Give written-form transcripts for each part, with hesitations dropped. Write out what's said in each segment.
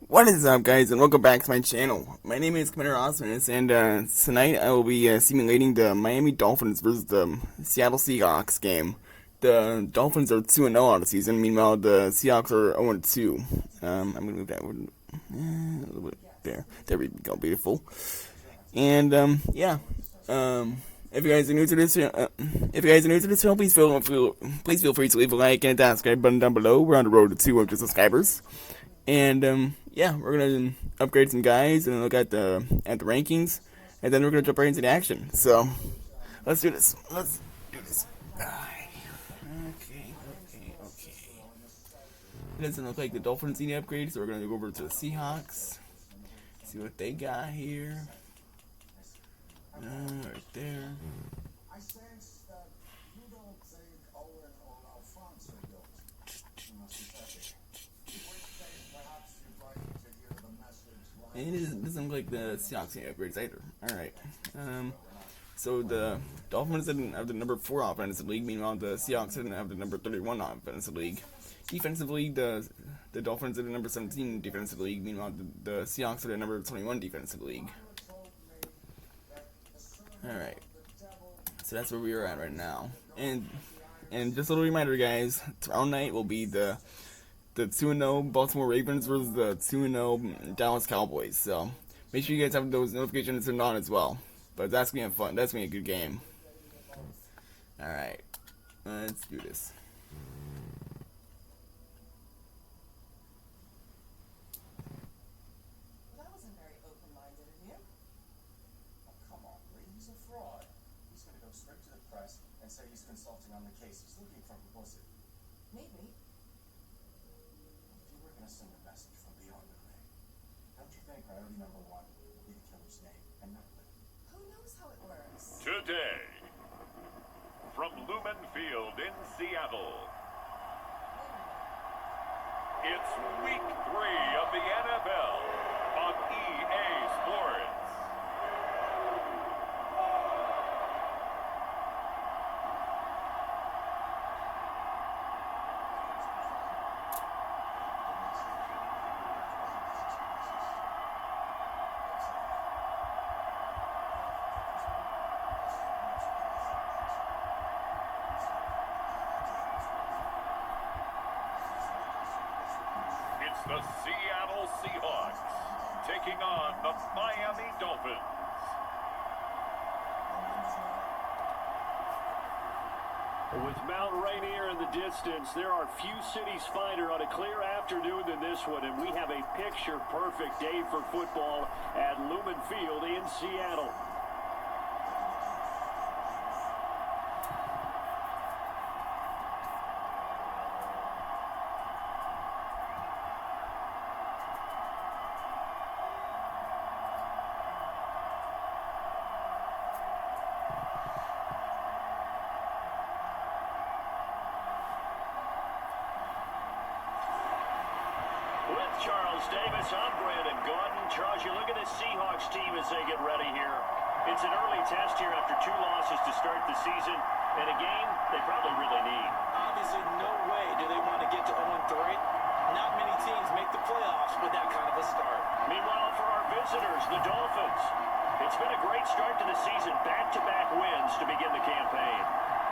What is up, guys, and welcome back to my channel. My name is Commander Osmond, and tonight I will be simulating the Miami Dolphins versus the Seattle Seahawks game. The Dolphins are 2-0 on the season, meanwhile the Seahawks are 0-2. I'm gonna move that one a little bit there. There we go, beautiful. And yeah, if you guys are new to this, channel, please feel free to leave a like and that subscribe button down below. We're on the road to 200 subscribers. And yeah, we're gonna upgrade some guys and look at the rankings, and then we're gonna jump right into the action. So let's do this. Let's do this. Okay. It doesn't look like the Dolphins need upgrades, so we're gonna go over to the Seahawks. See what they got here. Right there. And it doesn't look like the Seahawks need upgrades either. Alright. So the Dolphins didn't have the number 4 offense in the league, meanwhile the Seahawks didn't have the number 31 offense in the league. Defensively, the Dolphins are the number 17 defensive league, meanwhile the Seahawks are the number 21 defensive league. Alright. So that's where we are at right now. And just a little reminder, guys, tomorrow night will be the 2-0 Baltimore Ravens versus the 2-0 Dallas Cowboys. So make sure you guys have those notifications turned on as well. But that's gonna be fun. That's gonna be a good game. All right, let's do this. That wasn't very open-minded of you. Oh, come on, Lee. He's a fraud. He's going to go straight to the press and say he's consulting on the case. He's looking for publicity. Maybe. If you were going to send a message from beyond the grave, don't you think priority number 1 would be the killer's name and not Lee? Who knows how it works? Today, from Lumen Field in Seattle, it's week 3 of the NFL on EA Sports. It's the Seattle Seahawks taking on the Miami Dolphins. With Mount Rainier in the distance, there are few cities finer on a clear afternoon than this one, and we have a picture-perfect day for football at Lumen Field in Seattle. With Charles Davis, I'm Brandon Gordon. Charles, you look at this Seahawks team as they get ready here. It's an early test here after 2 losses to start the season, and a game they probably really need. Obviously, no way do they want to get to 0-3. Not many teams make the playoffs with that kind of a start. Meanwhile, for our visitors, the Dolphins, it's been a great start to the season. Back-to-back wins to begin the campaign.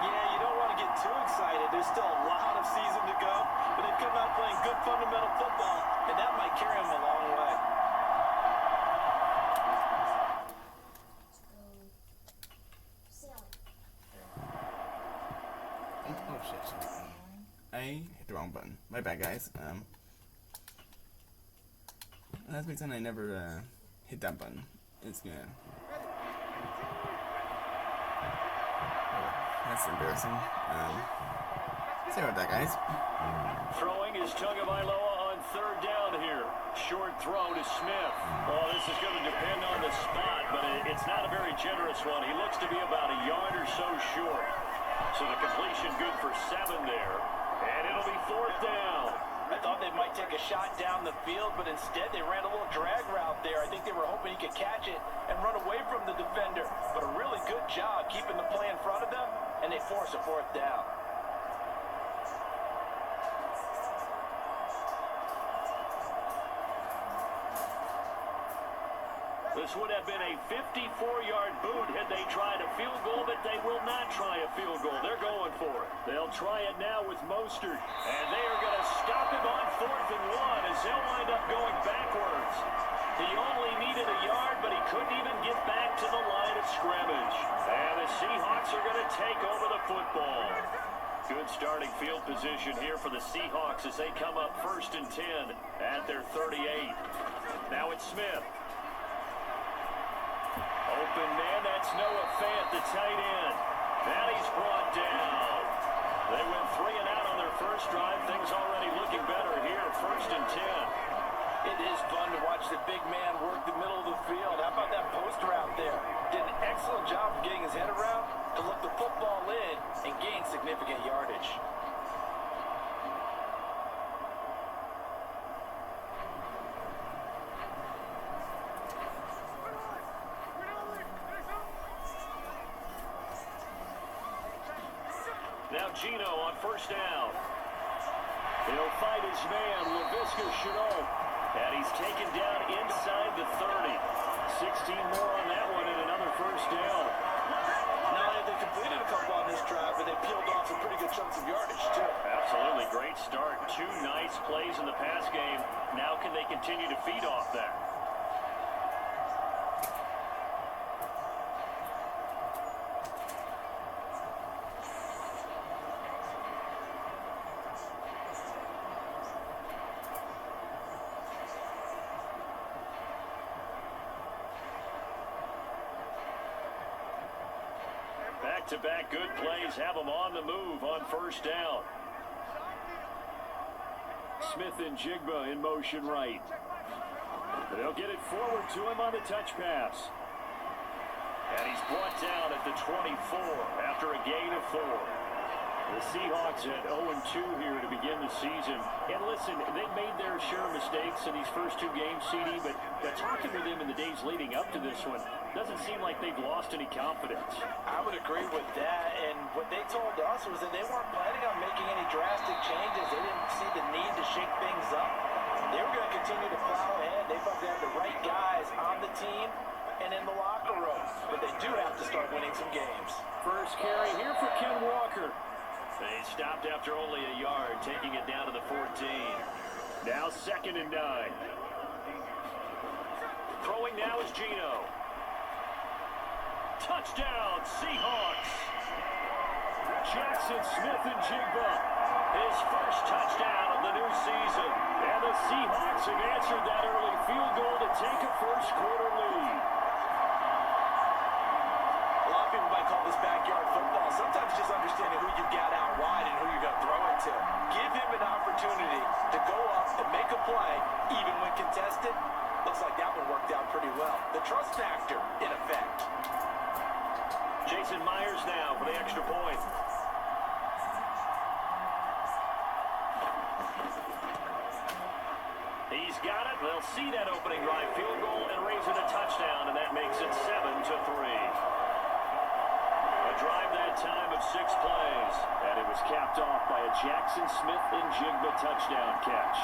Yeah, you don't want to get too excited. There's still a lot of season to go, but they've come out playing good fundamental football, and that might carry them a long way. Oh shit! I hit the wrong button. My bad, guys. That's been something I never hit that button. It's good. That's embarrassing. Sorry about that, guys. Throwing is Tagovailoa on 3rd down here. Short throw to Smith. Oh, this is going to depend on the spot, but it's not a very generous one. He looks to be about a yard or so short. So the completion good for 7 there. And it'll be 4th down. I thought they might take a shot down the field, but instead they ran a little drag route there. I think they were hoping he could catch it and run away from the defender. But a really good job keeping the play in front of them, and they force a 4th down. This would have been a 54-yard boot had they tried a field goal, but they will not try a field goal. They're going for it. They'll try it now with Mostert, and they are going to stop him on 4th and 1 as they'll wind up going backwards. He only needed a yard, but he couldn't even get back to the line of scrimmage. And the Seahawks are going to take over the football. Good starting field position here for the Seahawks as they come up 1st and 10 at their 38. Now it's Smith. Open man, that's Noah Fant, the tight end. Now he's brought down. They went 3 and out on their first drive. Things already looking better here, 1st and 10. It is fun to watch the big man work the middle of the field. How about that post route there? Did an excellent job of getting his head around to look the football in and gain significant yardage. Now Gino on 1st down. He'll fight his man, Laviska Shenault. And he's taken down inside the 30. 16 more on that one and another 1st down. Not only they completed a couple on this drive, but they peeled off some pretty good chunks of yardage, too. Absolutely great start. 2 nice plays in the pass game. Now can they continue to feed off that? Back-to-back good plays have them on the move on 1st down. Smith and Jigba in motion right. They'll get it forward to him on the touch pass. And he's brought down at the 24 after a gain of 4. The Seahawks at 0-2 here to begin the season. And listen, they made their share of mistakes in these first 2 games, CD, but talking with them in the days leading up to this one, doesn't seem like they've lost any confidence. I would agree with that, and what they told us was that they weren't planning on making any drastic changes. They didn't see the need to shake things up. They were going to continue to plow ahead. They felt they had the right guys on the team and in the locker room, but they do have to start winning some games. First carry here for Ken Walker. They stopped after only a yard, taking it down to the 14. Now 2nd and 9. Throwing now is Gino. Touchdown, Seahawks. Jackson Smith-Njigba, his first touchdown of the new season. And the Seahawks have answered that early field goal to take a first-quarter lead. A lot of people might call this backyard football. Sometimes just understanding who you've got out wide and who you're going to throw it to. Give him an opportunity to go up and make a play, even when contested. Looks like that one worked out pretty well. The trust factor, in effect. Jason Myers now for the extra point. He's got it. They'll see that opening drive field goal and raise it a touchdown, and that makes it 7-3. A drive that time of 6 plays, and it was capped off by a Jackson Smith-Njigba touchdown catch.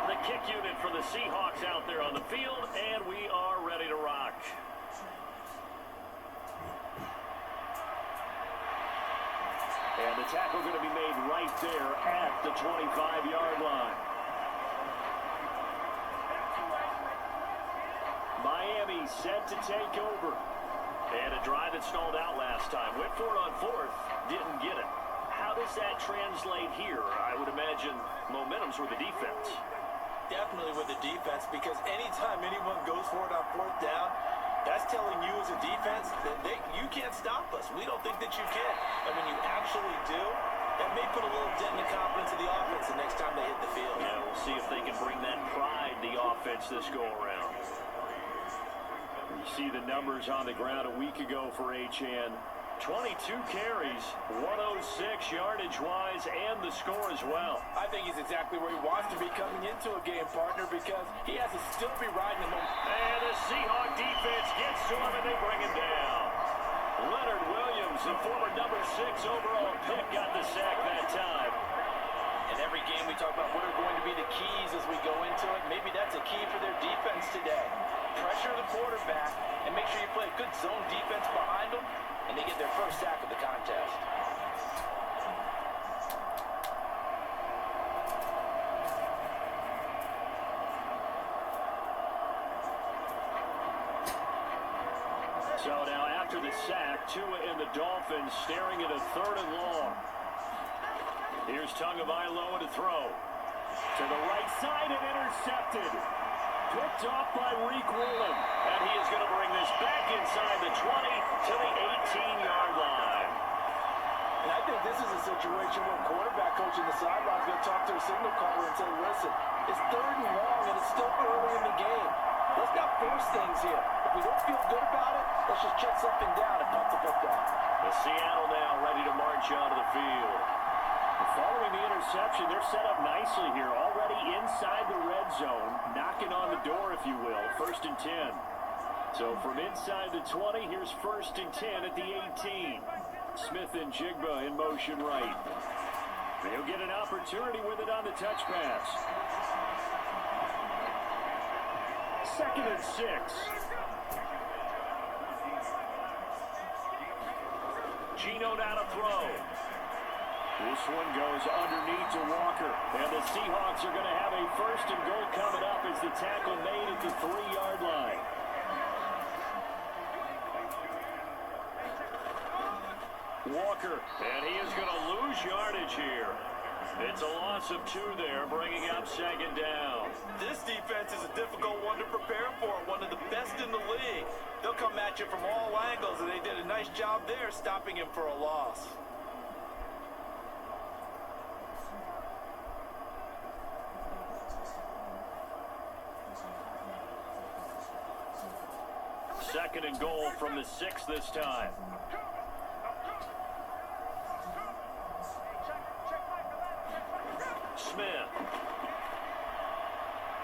The kick unit for the Seahawks out there on the field, and we are ready to rock. And the tackle going to be made right there at the 25-yard line. Miami set to take over. And a drive that stalled out last time. Went for it on 4th, didn't get it. How does that translate here? I would imagine momentum's with the defense. Definitely with the defense, because anytime anyone goes for it on 4th down, that's telling you as a defense that you can't stop us. We don't think that you can. And when you actually do, that may put a little dent in the confidence of the offense the next time they hit the field. Yeah, we'll see if they can bring that pride to the offense this go-around. You see the numbers on the ground a week ago for H.N. 22 carries, 106 yardage-wise, and the score as well. I think he's exactly where he wants to be coming into a game, partner, because he has to still be riding the momentum. And the Seahawk defense gets to him, and they bring him down. Leonard Williams, the former number 6 overall pick, got the sack that time. In every game we talk about what are going to be the keys as we go into it. Maybe that's a key So now after the sack, Tua and the Dolphins staring at a 3rd and long. Here's Tagovailoa to throw. To the right side and intercepted. Picked off by Reek Woolen. And he is going to bring this back inside the 20 to the 18-yard line. And I think this is a situation where quarterback coach in the sideline is going to talk to a signal caller and say, listen, it's 3rd and long and it's still early in the game. Let's not force things here. If we don't feel good about it, let's just check something down and punt the football. The Seattle now ready to march onto the field. Following the interception, they're set up nicely here, already inside the red zone, knocking on the door, if you will, 1st and 10. So from inside the 20, here's 1st and 10 at the 18. Smith and Jigba in motion right. They'll get an opportunity with it on the touch pass. 2nd and 6. Gino now to throw. This one goes underneath to Walker. And the Seahawks are going to have a 1st and goal coming up as the tackle made at the 3-yard line. Walker, and he is going to lose yardage here. It's a loss of 2 there, bringing up 2nd down. This defense is a difficult one to prepare for, one of the best in the league. They'll come at you from all angles, and they did a nice job there stopping him for a loss. Second and goal from the 6 this time. Smith.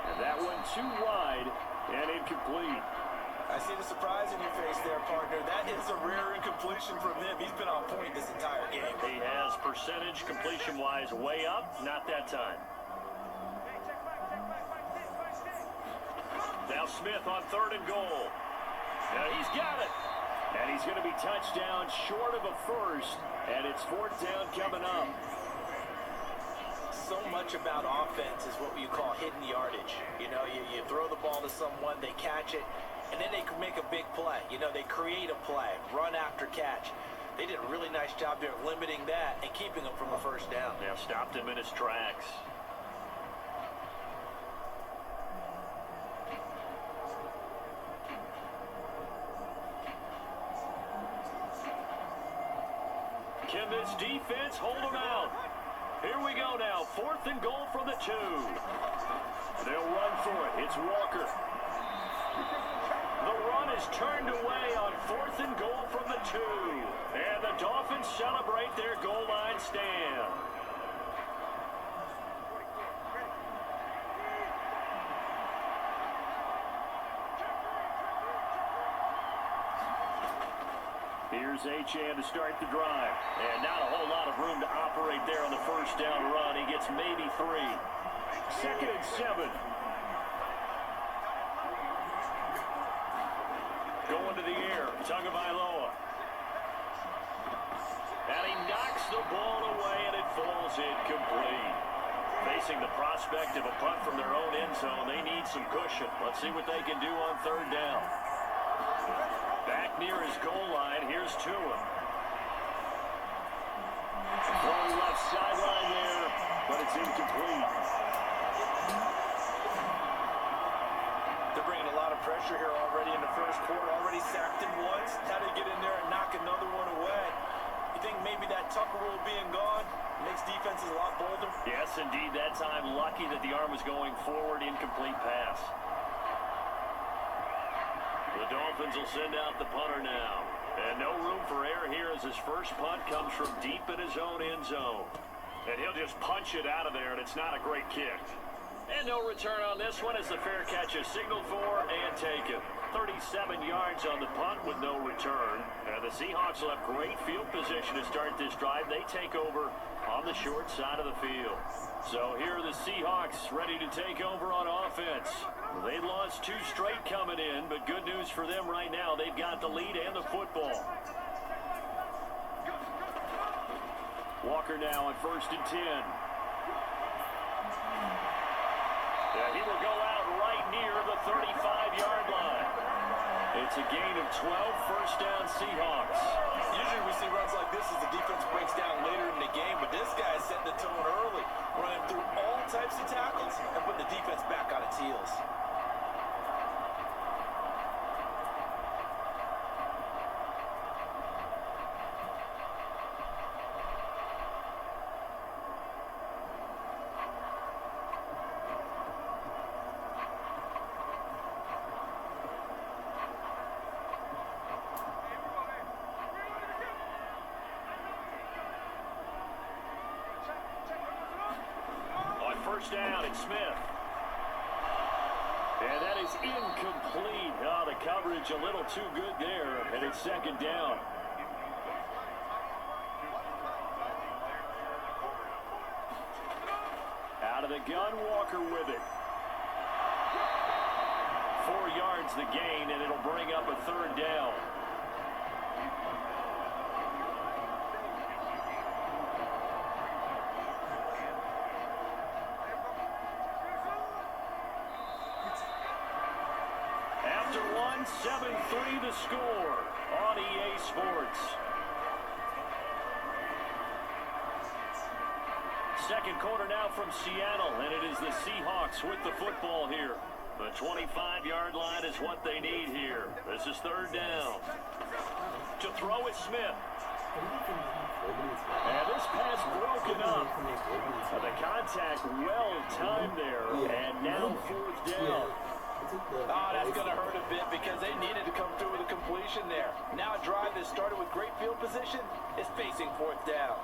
And that one too wide and incomplete. I see the surprise in your face there, partner. That is a rare incompletion from him. He's been on point this entire game. He has percentage completion-wise way up, not that time. Now Smith on 3rd and goal. Now he's got it. And he's going to be touchdown short of a 1st. And it's 4th down coming up. So much about offense is what you call hidden yardage. You know, you throw the ball to someone, they catch it, and then they can make a big play. You know, they create a play, run after catch. They did a really nice job there limiting that and keeping him from a 1st down. Now stopped him in his tracks. Can this defense hold him out? Here we go now. 4th and goal from the 2. They'll run for it. It's Walker. The run is turned away on 4th and goal from the 2. And the Dolphins celebrate their goal line stand. Here's Achane to start the drive. And not a whole lot of room to operate there on the 1st down run. He gets maybe 3. 2nd and 7. Going to the air. Tagovailoa. And he knocks the ball away and it falls incomplete. Facing the prospect of a punt from their own end zone, they need some cushion. Let's see what they can do on 3rd down. Back near his goal line, here's Tua. Throw left sideline there, but it's incomplete. They're bringing a lot of pressure here already in the 1st quarter. Already sacked him once. Now they get in there and knock another one away. You think maybe that Tucker rule being gone makes defenses a lot bolder? Yes, indeed. That time, lucky that the arm was going forward. Incomplete pass. The Dolphins will send out the punter now. And no room for error here as his first punt comes from deep in his own end zone. And he'll just punch it out of there, and it's not a great kick. And no return on this one as the fair catch is signaled for and taken. 37 yards on the punt with no return. And the Seahawks will have great field position to start this drive. They take over on the short side of the field. So here are the Seahawks ready to take over on offense. They lost 2 straight coming in, but good news for them right now. They've got the lead and the football. Walker now on 1st and 10. Yeah, he will go out right near the 35-yard line. It's a gain of 12, first down Seahawks. Usually we see runs like this as the defense breaks down later in the game, but this guy is setting the tone early, running through all types of tackles and putting the defense back on its heels. First down, it's Smith. And that is incomplete. Oh, the coverage a little too good there, and it's second down. Out of the gun, Walker with it. 4 yards the gain, and it'll bring up a third down. After 7-3 the score on EA Sports. Second quarter now from Seattle, and it is the Seahawks with the football here. The 25-yard line is what they need here. This is third down. To throw is Smith. And this pass broken up. The contact well timed there, and now fourth down. Oh, that's going to hurt a bit because they needed to come through with a completion there. Now a drive that started with great field position is facing fourth down.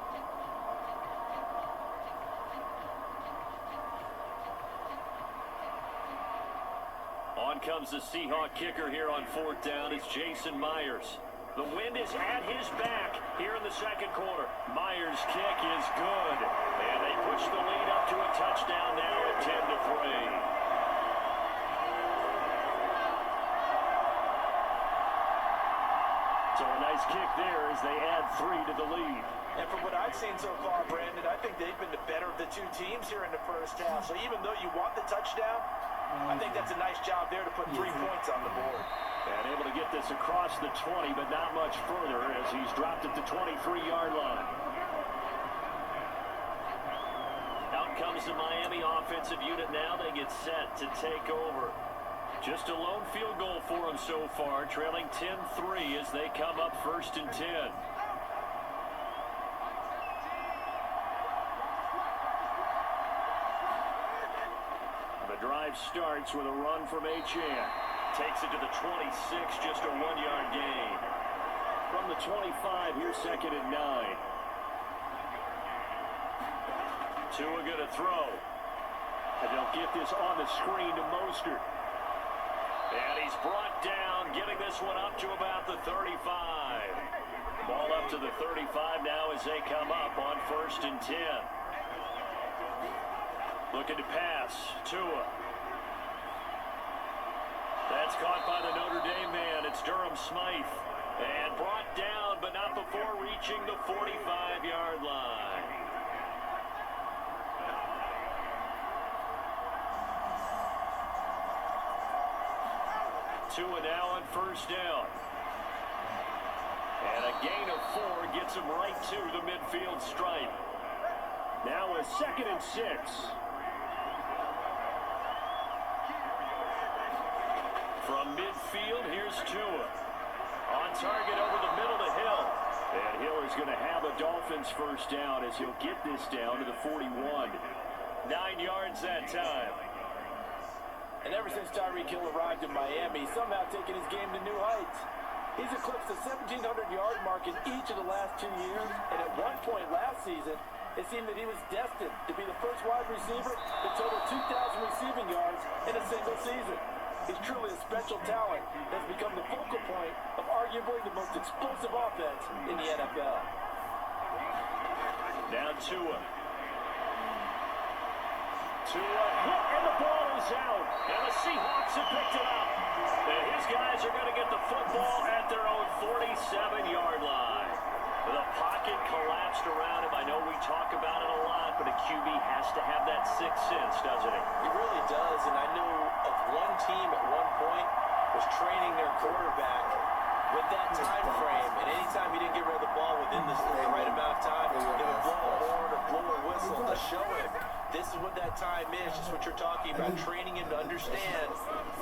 On comes the Seahawk kicker here on fourth down. It's Jason Myers. The wind is at his back here in the second quarter. Myers' kick is good. And they push the lead up to a touchdown now at 10-3. So a nice kick there as they add 3 to the lead. And from what I've seen so far, Brandon, I think they've been the better of the two teams here in the first half. So even though you want the touchdown, I think that's a nice job there to put 3 points on the board. And able to get this across the 20, but not much further as he's dropped at the 23-yard line. Out comes the Miami offensive unit now. They get set to take over. Just a lone field goal for them so far, trailing 10-3 as they come up first and 10. The drive starts with a run from Achane. Takes it to the 26, just a 1-yard gain. From the 25, here's second and 9. Tua gonna throw. And they'll get this on the screen to Mostert. And he's brought down, getting this one up to about the 35. Ball up to the 35 now as they come up on first and 10. Looking to pass. Tua. That's caught by the Notre Dame man. It's Durham Smythe. And brought down, but not before reaching the 45-yard line. Tua now on first down. And a gain of 4 gets him right to the midfield stripe. Now a second and 6. From midfield, here's Tua. On target over the middle to Hill. And Hill is going to have a Dolphins first down as he'll get this down to the 41. 9 yards that time. And ever since Tyreek Hill arrived in Miami, he's somehow taken his game to new heights. He's eclipsed the 1,700-yard mark in each of the last 2 years, and at one point last season, it seemed that he was destined to be the first wide receiver to total 2,000 receiving yards in a single season. He's truly a special talent that's become the focal point of arguably the most explosive offense in the NFL. Now Tua. Tua hit, and the ball is out. And the Seahawks have picked it up. And his guys are going to get the football at their own 47-yard line. The pocket collapsed around him. I know we talk about it a lot, but a QB has to have that sixth sense, doesn't he? He really does, and I know of one team at one point was training their quarterback with that time frame, and anytime he didn't get rid of the ball within the right amount of time, they would blow a horn or blow a whistle to show him this is what that time is, just what you're talking about, training him to understand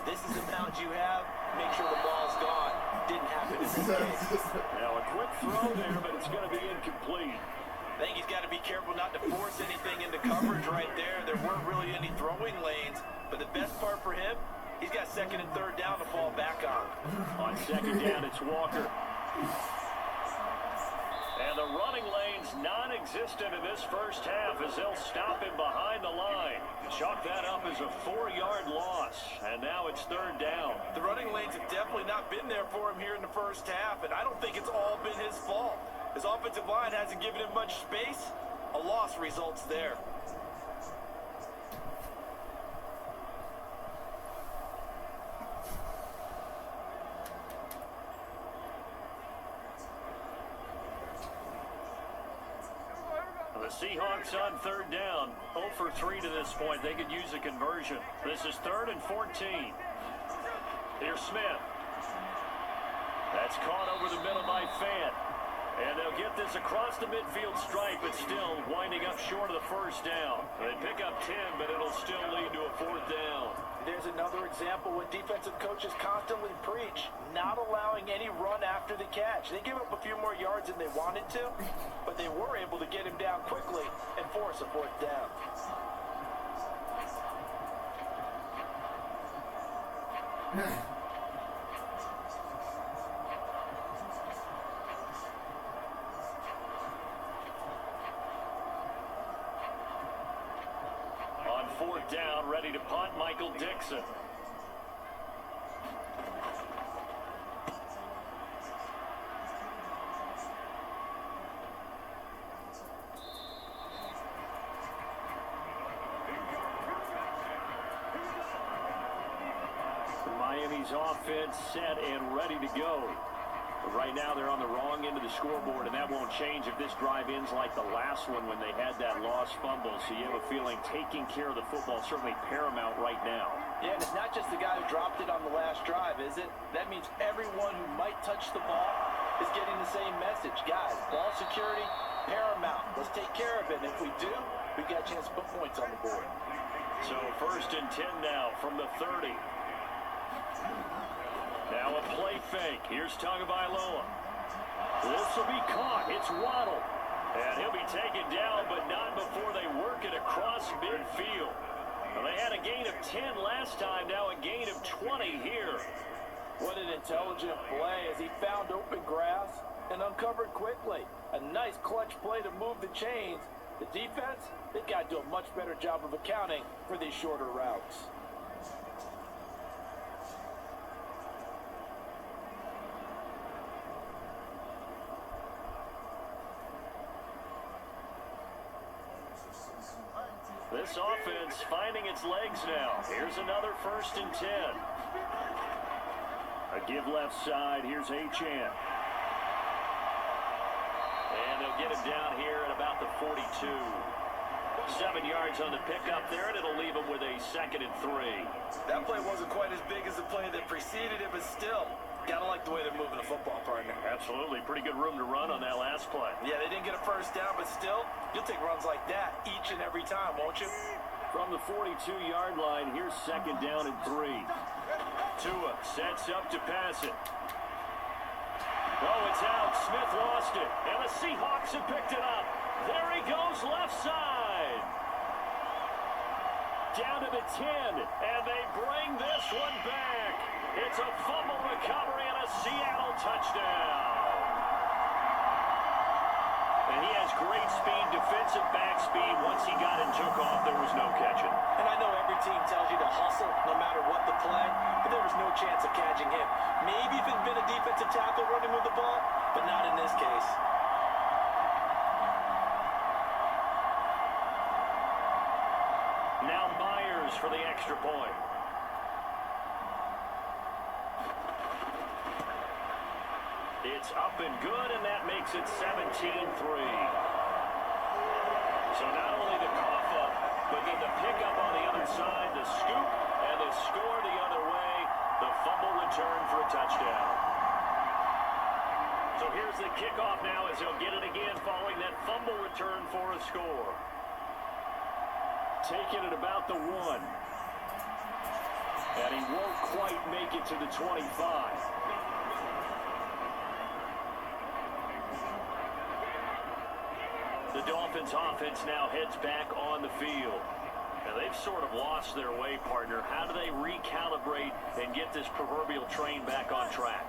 this is the amount you have, make sure the ball's gone. Didn't happen in this case. Now a quick throw there, but it's going to be incomplete. I think he's got to be careful not to force anything into coverage right there. There weren't really any throwing lanes, but the best part for him, he's got second and third down to fall back on. On second down, it's Walker. And the running lane's non-existent in this first half as they'll stop him behind the line. Chalk that up as a 4-yard loss, and now it's third down. The running lanes have definitely not been there for him here in the first half, and I don't think it's all been his fault. His offensive line hasn't given him much space. A loss results there. The Seahawks on third down, 0 for 3 to this point. They could use a conversion. This is 3rd and 14. Here's Smith. That's caught over the middle by Fant. And they'll get this across the midfield stripe, but still winding up short of the first down. They pick up 10, but it'll still lead to a 4th down. There's another example what defensive coaches constantly preach, not allowing any run after the catch. They gave up a few more yards than they wanted to, but they were able to get him down quickly and force a 4th down. On 4th down, ready to punt, Michael Dixon. Miami's offense set and ready to go. But right now they're on the wrong end of the scoreboard, and that won't change if this drive ends like the last one when they had that lost fumble. So you have a feeling taking care of the football is certainly paramount right now. Yeah, and it's not just the guy who dropped it on the last drive, is it? That means everyone who might touch the ball is getting the same message. Guys, ball security, paramount. Let's take care of it. And if we do, we've got a chance to put points on the board. So 1st and 10 now from the 30. Now a play fake. Here's Tagovailoa. This will be caught. It's Waddle. And he'll be taken down, but not before they work it across midfield. Well, they had a gain of 10 last time, now a gain of 20 here. What an intelligent play as he found open grass and uncovered quickly. A nice clutch play to move the chains. The defense, they've got to do a much better job of accounting for these shorter routes. This offense finding its legs now. Here's another 1st and 10. A give left side. Here's Achane. And they'll get him down here at about the 42. 7 yards on the pickup there, and it'll leave him with a 2nd and 3. That play wasn't quite as big as the play that preceded it, but still, gotta like the way they're moving the football, partner. Absolutely. Pretty good room to run on that last play. Yeah, they didn't get a first down, but still, you'll take runs like that each and every time, won't you? From the 42-yard line, here's 2nd down and 3. Tua sets up to pass it. Oh, it's out. Smith lost it. And the Seahawks have picked it up. There he goes, left side. Down to the 10, and they bring this one back. It's a fumble recovery and a Seattle touchdown. And he has great speed, defensive back speed. Once he got and took off, there was no catching. And I know every team tells you to hustle no matter what the play, but there was no chance of catching him. Maybe if it had been a defensive tackle running with the ball, but not in this case. Now Myers for the extra point. It's up and good, and that makes it 17-3. So not only the cough up, but then the pickup on the other side, the scoop, and the score the other way. The fumble return for a touchdown. So here's the kickoff now as he'll get it again following that fumble return for a score. Taking it about the 1. And he won't quite make it to the 25. The Dolphins offense now heads back on the field. Now they've sort of lost their way, partner. How do they recalibrate and get this proverbial train back on track?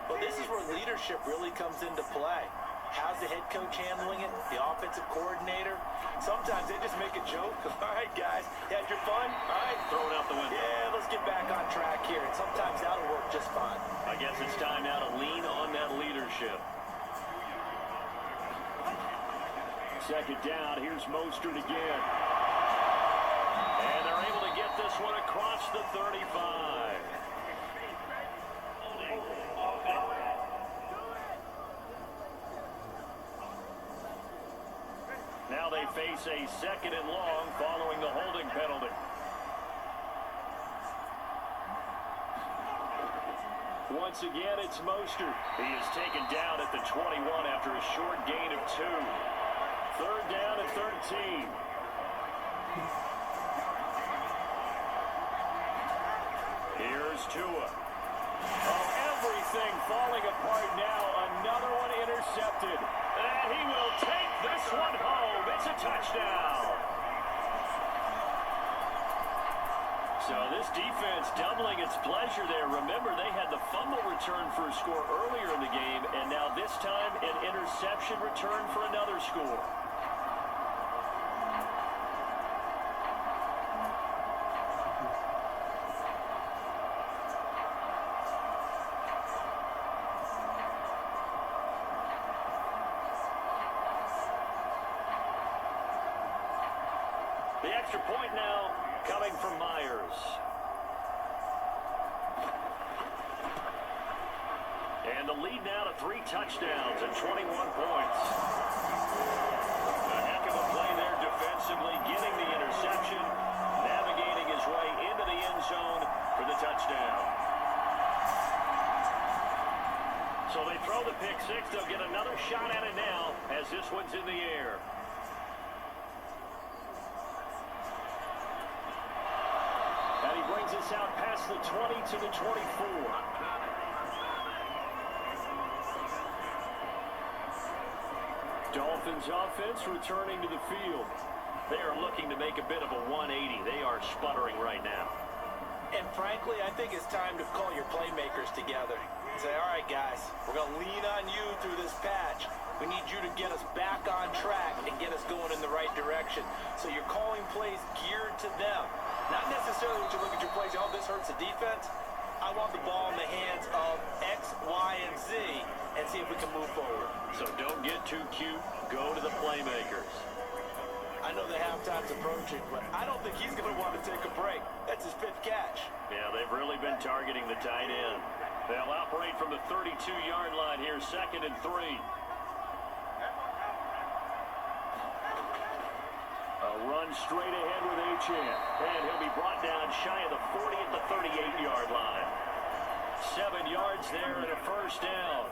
Well, this is where leadership really comes into play. How's the head coach handling it? The offensive coordinator? Sometimes they just make a joke. All right, guys, you had your fun? All right. Throw it out the window. Yeah, let's get back on track here. And sometimes that'll work just fine. I guess it's time now to lean on that leadership. Second down, here's Mostert again. And they're able to get this one across the 35. Now they face a 2nd and long following the holding penalty. Once again, it's Mostert. He is taken down at the 21 after a short gain of 2. 3rd down and 13. Here's Tua. Oh, everything falling apart now. Another one intercepted. And he will take this one home. It's a touchdown. So this defense doubling its pleasure there. Remember, they had the fumble return for a score earlier in the game, and now this time an interception return for another score. The extra point now coming from Myers. And the lead now to 3 touchdowns and 21 points. A heck of a play there defensively, getting the interception, navigating his way into the end zone for the touchdown. So they throw the pick 6. They'll get another shot at it now as this one's in the air. Brings us out past the 20 to the 24. Dolphins offense returning to the field. They are looking to make a bit of a 180. They are sputtering right now. And frankly, I think it's time to call your playmakers together and say, all right, guys, we're going to lean on you through this patch. We need you to get us back on track and get us going in the right direction. So you're calling plays geared to them. Not necessarily when you look at your plays, oh, this hurts the defense. I want the ball in the hands of X, Y, and Z and see if we can move forward. So don't get too cute. Go to the playmakers. I know the halftime's approaching, but I don't think he's going to want to take a break. That's his 5th catch. Yeah, they've really been targeting the tight end. They'll operate from the 32-yard line here, 2nd and 3. Run straight ahead with Achane. And he'll be brought down shy of the 40 at the 38-yard line. 7 yards there and a 1st down.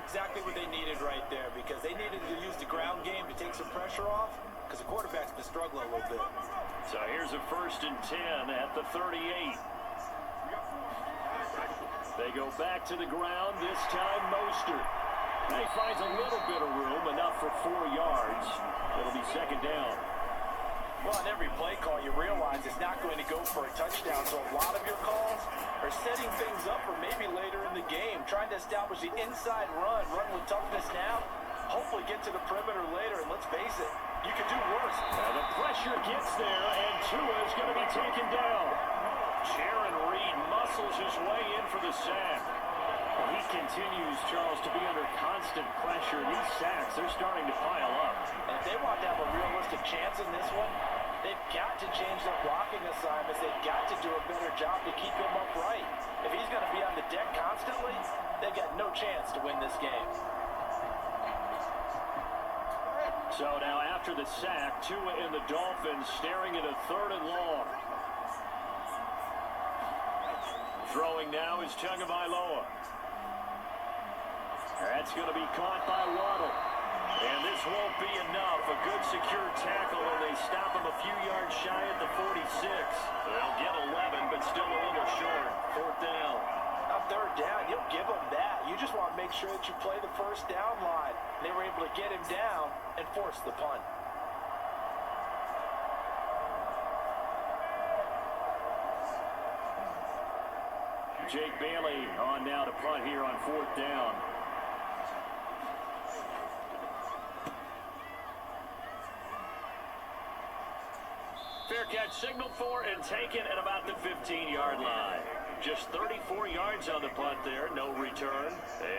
Exactly what they needed right there, because they needed to use the ground game to take some pressure off, because the quarterback's been struggling a little bit. So here's a 1st and 10 at the 38. They go back to the ground, this time Mostert. And he finds a little bit of room, enough for 4 yards. It'll be 2nd down. Well, on every play call, you realize it's not going to go for a touchdown. So a lot of your calls are setting things up for maybe later in the game, trying to establish the inside run with toughness now, hopefully get to the perimeter later. And let's face it, you could do worse. The pressure gets there, and Tua is going to be taken down. Jaron Reed muscles his way in for the sack. Well, he continues, Charles, to be under constant pressure. These sacks, they're starting to pile up. And if they want to have a realistic chance in this one, they've got to change their blocking assignments. They've got to do a better job to keep him upright. If he's going to be on the deck constantly, they've got no chance to win this game. So now after the sack, Tua and the Dolphins staring at a 3rd and long. Throwing now is Tagovailoa. That's going to be caught by Waddle. And this won't be enough. A good secure tackle, and they stop him a few yards shy at the 46. They'll get 11, but still a little short. Fourth down. On third down, you'll give them that. You just want to make sure that you play the first down line. They were able to get him down and force the punt. Jake Bailey on now to punt here on fourth down. Fair catch signaled for and taken at about the 15-yard line. Just 34 yards on the punt there, no return.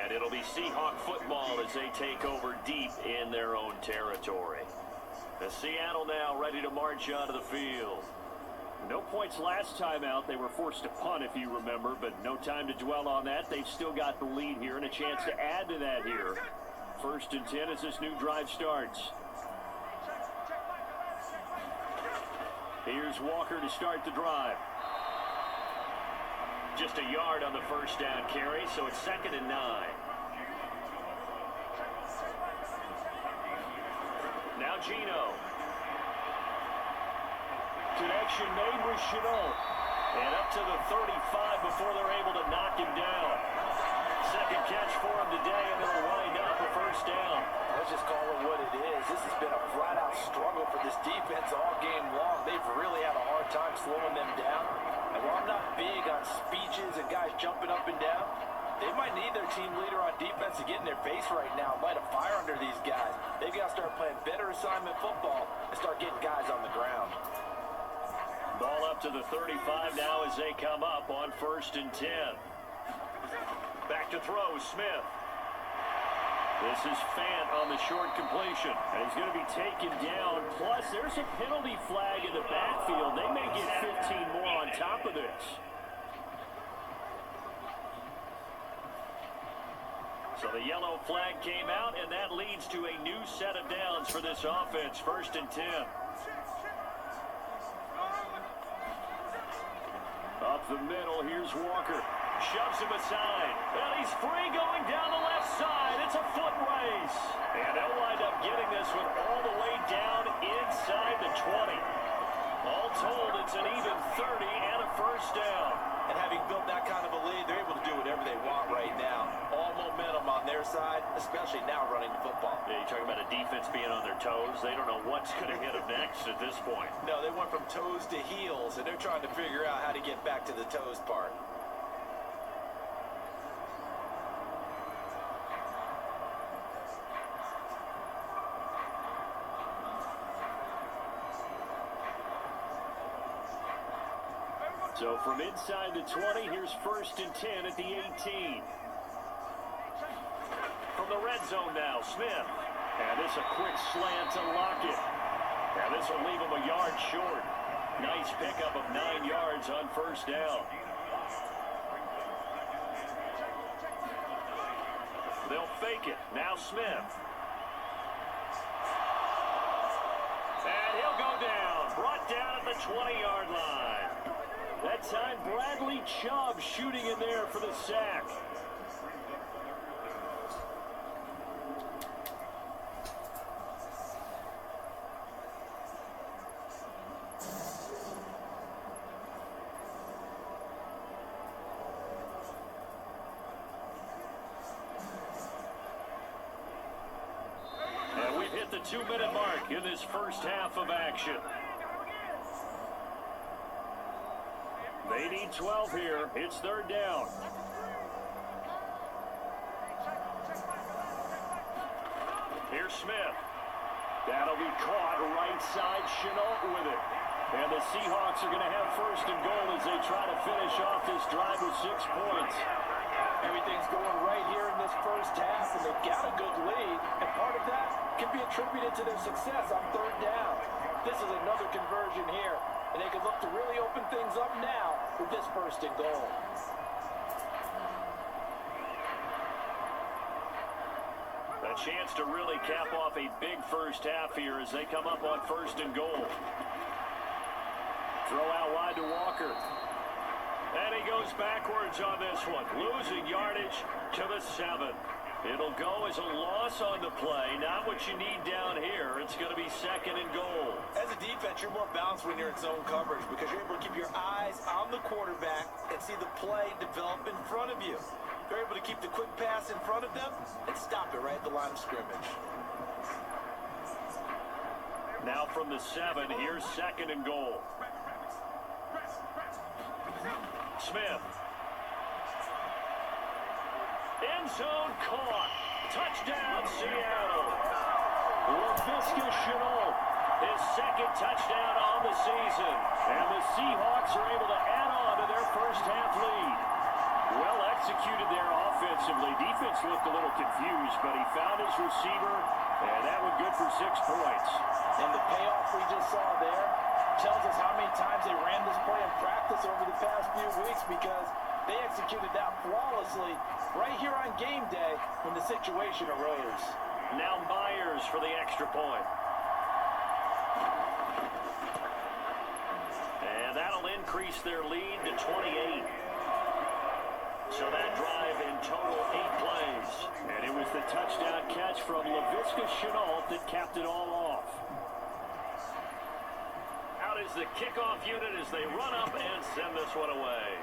And it'll be Seahawk football as they take over deep in their own territory. The Seattle now ready to march onto the field. No points last time out. They were forced to punt, if you remember, but no time to dwell on that. They've still got the lead here and a chance to add to that here. First and 10 as this new drive starts. Here's Walker to start the drive. Just a yard on the first down carry, so it's 2nd and 9. Now Gino. Connection made with Chenault. And up to the 35 before they're able to knock him down. Second catch for him today, and it'll wind up a first down. Let's just call it what it is. This has been a flat-out struggle for this defense all game long. They've really had a hard time slowing them down. And while I'm not big on speeches and guys jumping up and down, they might need their team leader on defense to get in their face right now, light a fire under these guys. They've got to start playing better assignment football and start getting guys on the ground. Ball up to the 35 now as they come up on 1st and 10. Back to throw, Smith. This is Fant on the short completion. And he's going to be taken down. Plus, there's a penalty flag in the backfield. They may get 15 more on top of this. So the yellow flag came out, and that leads to a new set of downs for this offense. 1st and 10. Up the middle, here's Walker. Shoves him aside. And he's free going down the left side. It's a foot race. And they'll wind up getting this one all the way down inside the 20. All told, it's an even 30 and a first down. And having built that kind of a lead, they're able to do whatever they want right now. All momentum on their side, especially now running the football. Yeah, you're talking about a defense being on their toes. They don't know what's going to hit them next at this point. No, they went from toes to heels, and they're trying to figure out how to get back to the toes part. So from inside the 20, here's 1st and 10 at the 18. From the red zone now, Smith. And this a quick slant to Lockett. And this will leave him a yard short. Nice pickup of 9 yards on first down. They'll fake it. Now Smith. And he'll go down. Brought down at the 20-yard line. That time, Bradley Chubb shooting in there for the sack. And we've hit the 2-minute mark in this first half of action. They need 12 here. It's 3rd down. Here's Smith. That'll be caught right side. Chenault with it. And the Seahawks are going to have 1st and goal as they try to finish off this drive with 6 points. Everything's going right here in this first half, and they've got a good lead. And part of that can be attributed to their success on 3rd down. This is another conversion here. And they can look to really open things up now with this 1st and goal. A chance to really cap off a big first half here as they come up on 1st and goal. Throw out wide to Walker. And he goes backwards on this one, losing yardage to the 7. It'll go as a loss on the play. Not what you need down here. It's going to be 2nd and goal. As a defense, you're more balanced when you're in zone coverage because you're able to keep your eyes on the quarterback and see the play develop in front of you. You're able to keep the quick pass in front of them and stop it right at the line of scrimmage. Now from the 7, here's 2nd and goal. Smith. End zone caught. Touchdown, Seattle. LaVisca Chenault, his 2nd touchdown on the season. And the Seahawks are able to add on to their first half lead. Well executed there offensively. Defense looked a little confused, but he found his receiver, and that one good for 6 points. And the payoff we just saw there tells us how many times they ran this play in practice over the past few weeks because they executed that flawlessly right here on game day when the situation arose. Now Myers for the extra point. And that'll increase their lead to 28. So that drive in total 8 plays. And it was the touchdown catch from LaVisca Chenault that capped it all off. Out is the kickoff unit as they run up and send this one away.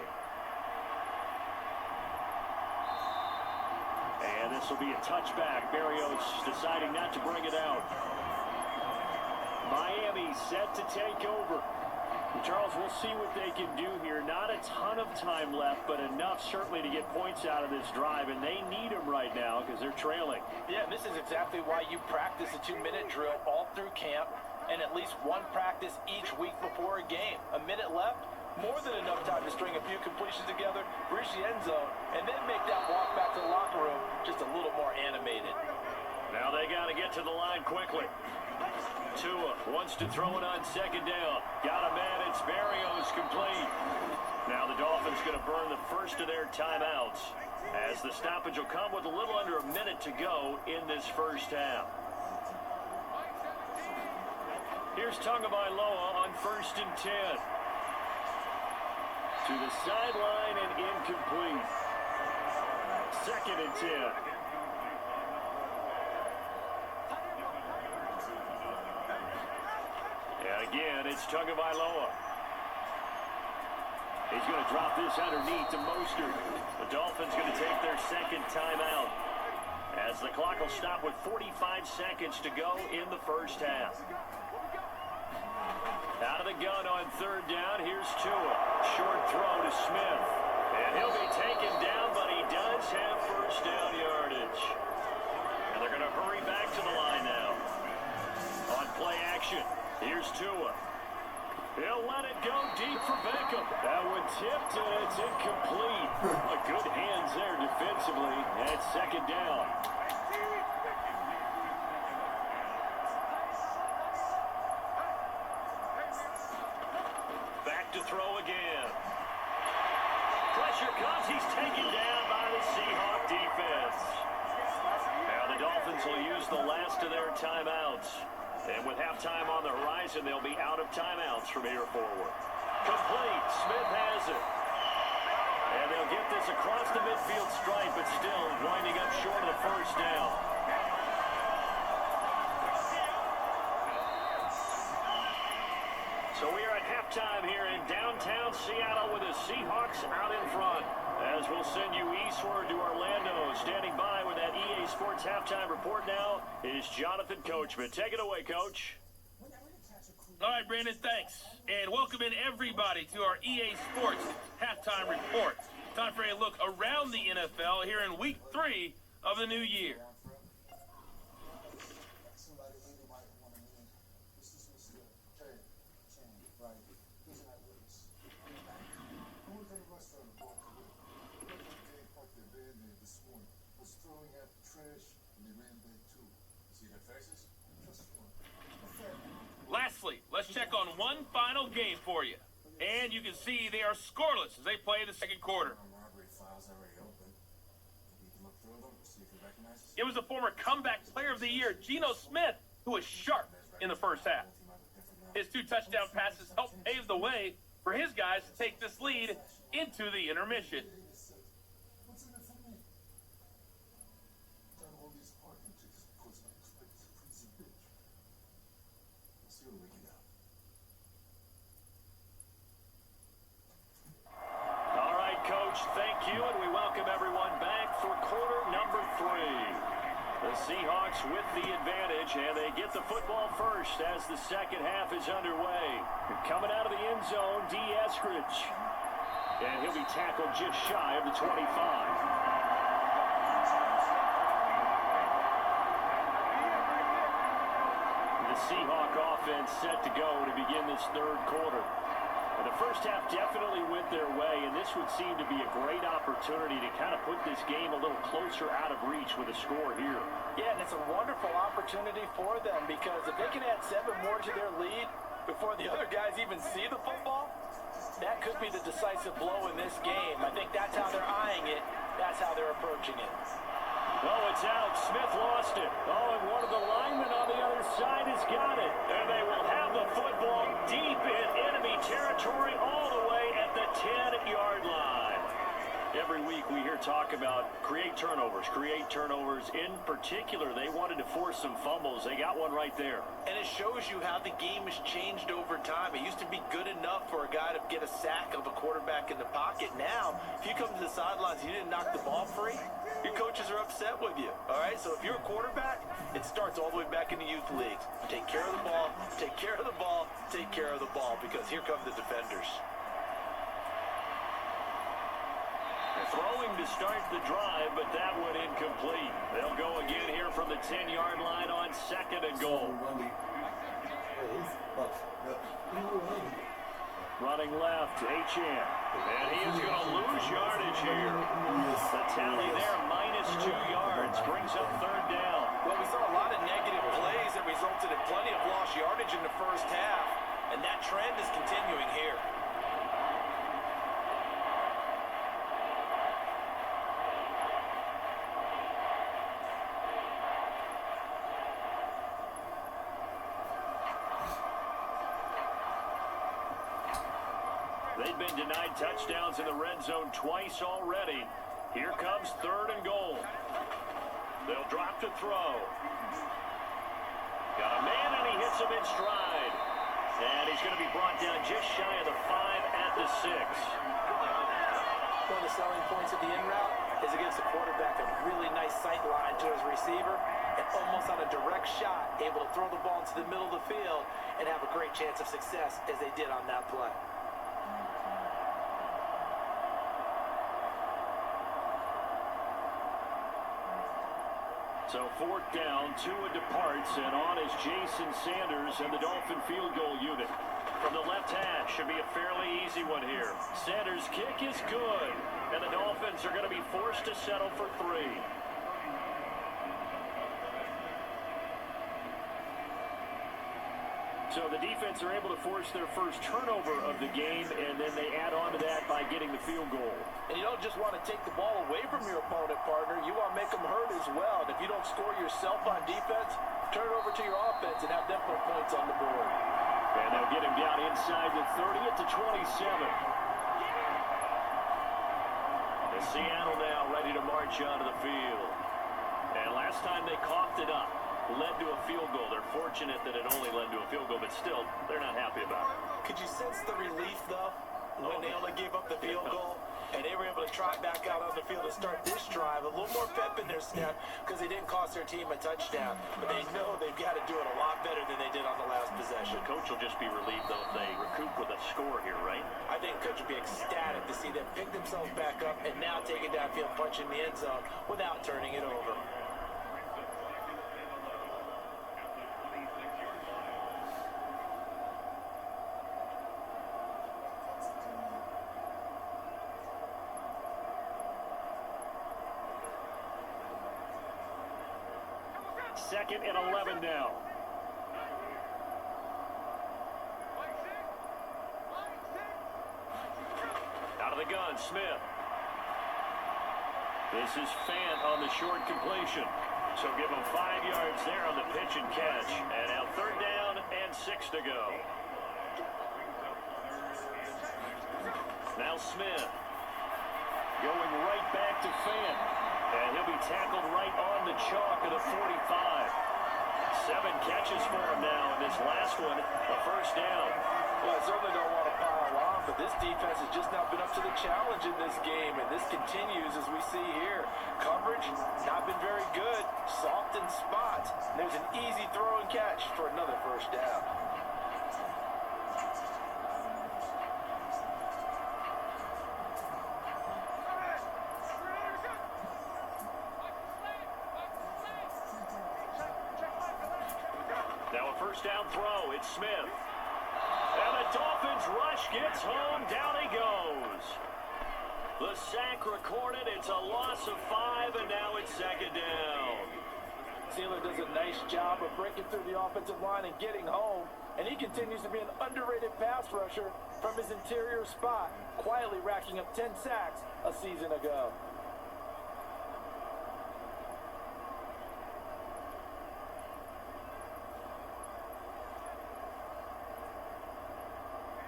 And this will be a touchback. Berrios deciding not to bring it out. Miami set to take over. Charles, we'll see what they can do here. Not a ton of time left, but enough certainly to get points out of this drive, and they need them right now because they're trailing. Yeah, and this is exactly why you practice a 2-minute drill all through camp and at least one practice each week before a game. A minute left, more than enough time to string a few completions together, reach the end zone, and then make that walk back to the locker room just a little more animated. Now they got to get to the line quickly. Tua wants to throw it on 2nd down. Got a man, it's Berrios complete. Now the Dolphins going to burn the first of their timeouts as the stoppage will come with a little under a minute to go in this first half. Here's Tagovailoa on 1st and 10. To the sideline and incomplete. 2nd and 10. And again, it's Tagovailoa. He's going to drop this underneath to Mostert. The Dolphins going to take their 2nd timeout as the clock will stop with 45 seconds to go in the first half. Out of the gun on 3rd down, here's Tua. Short throw to Smith. And he'll be taken down, but he does have first down yardage. And they're going to hurry back to the line now. On play action, here's Tua. He'll let it go deep for Beckham. That one tipped, and it's incomplete. A good hands there defensively. That's 2nd down. Back to throw again. Pressure comes. He's taken down by the Seahawks defense. Now the Dolphins will use the last of their timeouts. And with halftime on the horizon, they'll be out of timeouts from here forward. Complete. Smith has it. And they'll get this across the midfield stripe, but still winding up short of the first down. So we are at halftime here in downtown Seattle with the Seahawks out in front. As we'll send you eastward to Orlando. Standing by with that EA Sports halftime report now is Jonathan Coachman. Take it away, Coach. All right, Brandon, thanks. And welcome in everybody to our EA Sports halftime report. Time for a look around the NFL here in week 3 of the new year. Lastly, let's check on one final game for you. And you can see they are scoreless as they play the second quarter. It was the former comeback player of the year, Geno Smith, who was sharp in the first half. His 2 touchdown passes helped pave the way for for his guys to take this lead into the intermission. What's in it for me? Done all these hard things just because I was like this crazy bitch. We'll see what we can do. All right, Coach, thank you, and we welcome everyone back for quarter number 3. The Seahawks with the advantage, and they get the football first as the second half is underway. Coming out of the end zone, D. Eskridge. And he'll be tackled just shy of the 25. The Seahawk offense set to go to begin this third quarter. And the first half definitely went their way, and this would seem to be a great opportunity to kind of put this game a little closer out of reach with a score here. Yeah, and it's a wonderful opportunity for them because if they can add 7 more to their lead before the other guys even see the football, that could be the decisive blow in this game. I think that's how they're eyeing it. That's how they're approaching it. Oh, it's out. Smith lost it. Oh, and one of the linemen on the other side has got it. And they will have the football deep in enemy territory all the way at the 10-yard line. Every week we hear talk about create turnovers. In particular, they wanted to force some fumbles. They got one right there. And it shows you how the game has changed over time. It used to be good enough for a guy to get a sack of a quarterback in the pocket. Now, if you come to the sidelines and you didn't knock the ball free, your coaches are upset with you. All right, so if you're a quarterback, it starts all the way back in the youth leagues. Take care of the ball, take care of the ball, take care of the ball, because here come the defenders. Throwing to start the drive, but that one incomplete. They'll go again here from the 10-yard line on 2nd and goal. Running left, Achane. And he is going to lose yardage here. The tally there, -2 yards, brings up 3rd down. Well, we saw a lot of negative plays that resulted in plenty of lost yardage in the first half, and that trend is continuing here. They've been denied touchdowns in the red zone twice already. Here comes 3rd and goal. They'll drop to throw. Got a man, and he hits him in stride. And he's going to be brought down just shy of the 5 at the 6. One of the selling points of the in route is against the quarterback, a really nice sight line to his receiver, and almost on a direct shot, able to throw the ball into the middle of the field and have a great chance of success as they did on that play. So 4th down, Tua departs, and on is Jason Sanders and the Dolphin field goal unit. From the left hash, should be a fairly easy one here. Sanders' kick is good, and the Dolphins are going to be forced to settle for 3. So the defense are able to force their first turnover of the game, and then they add on to that by getting the field goal. And you don't just want to take the ball away from your opponent, partner. You want to make them hurt as well. And if you don't score yourself on defense, turn it over to your offense and have them put points on the board. And they'll get him down inside the 30 at the 27. And Seattle now ready to march onto the field. And last time they coughed it up, led to a field goal. They're fortunate that it only led to a field goal, but still, they're not happy about it. Could you sense the relief, though, when they only gave up the field goal? And they were able to trot back out on the field to start this drive. A little more pep in their step because they didn't cost their team a touchdown. But they know they've got to do it a lot better than they did on the last possession. The coach will just be relieved, though, if they recoup with a score here, right? I think coach will be ecstatic to see them pick themselves back up and now take it downfield, punch in the end zone without turning it over. Second and 11 now. Out of the gun, Smith. This is Fant on the short completion. So give him 5 yards there on the pitch and catch. And now 3rd down and 6 to go. Now Smith. Going right back to Fant. And he'll be tackled right on the chalk of the 45. 7 catches for him now, and this last one, a first down. Well, I certainly don't want to pile on, but this defense has just not been up to the challenge in this game, and this continues as we see here. Coverage, not been very good. Soft in spots. And there's an easy throw and catch for another first down. Now a first down throw, it's Smith. And the Dolphins rush gets home, down he goes. The sack recorded, it's a loss of 5, and now it's second down. Taylor does a nice job of breaking through the offensive line and getting home, and he continues to be an underrated pass rusher from his interior spot, quietly racking up 10 sacks a season ago.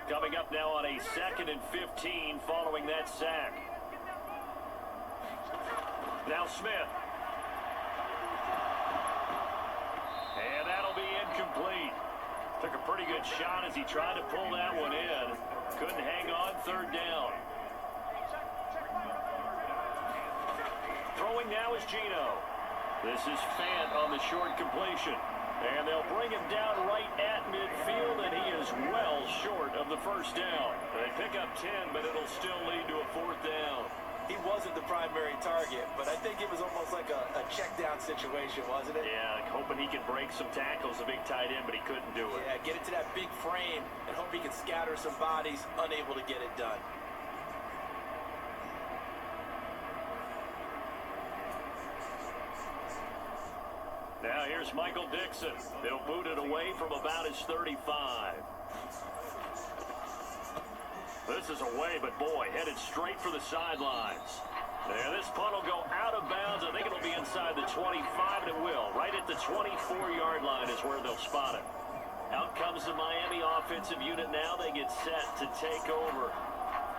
Coming up now on a 2nd and 15 following that sack. Now Smith. And that'll be incomplete. Took a pretty good shot as he tried to pull that one in. Couldn't hang on, 3rd down. Throwing now is Gino. This is Fant on the short completion. And they'll bring him down right at midfield, and he is well short of the first down. They pick up 10, but it'll still lead to a 4th down. He wasn't the primary target, but I think it was almost like a check down situation, wasn't it? Yeah, like hoping he could break some tackles, a big tight end, but he couldn't do it. Yeah, get it to that big frame and hope he can scatter some bodies, unable to get it done. Now here's Michael Dixon. They'll boot it away from about his 35. This is away, but boy, headed straight for the sidelines. There, this punt will go out of bounds. I think it'll be inside the 25, and it will. Right at the 24-yard line is where they'll spot it. Out comes the Miami offensive unit now. They get set to take over.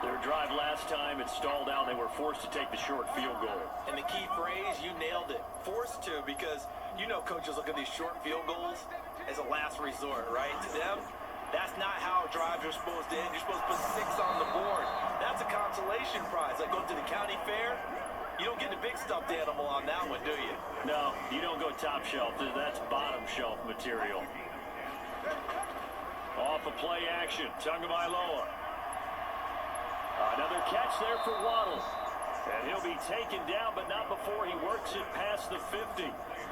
Their drive last time, it stalled out. They were forced to take the short field goal. And the key phrase, you nailed it. Forced to, because you know coaches look at these short field goals as a last resort, right? To them, that's not how drives are supposed to end. You're supposed to put 6 on the board. That's a consolation prize. Like going to the county fair, you don't get the big stuffed animal on that one, do you? No, you don't go top shelf. That's bottom shelf material. Off of play action, Tagovailoa. Another catch there for Waddle. And he'll be taken down, but not before he works it past the 50.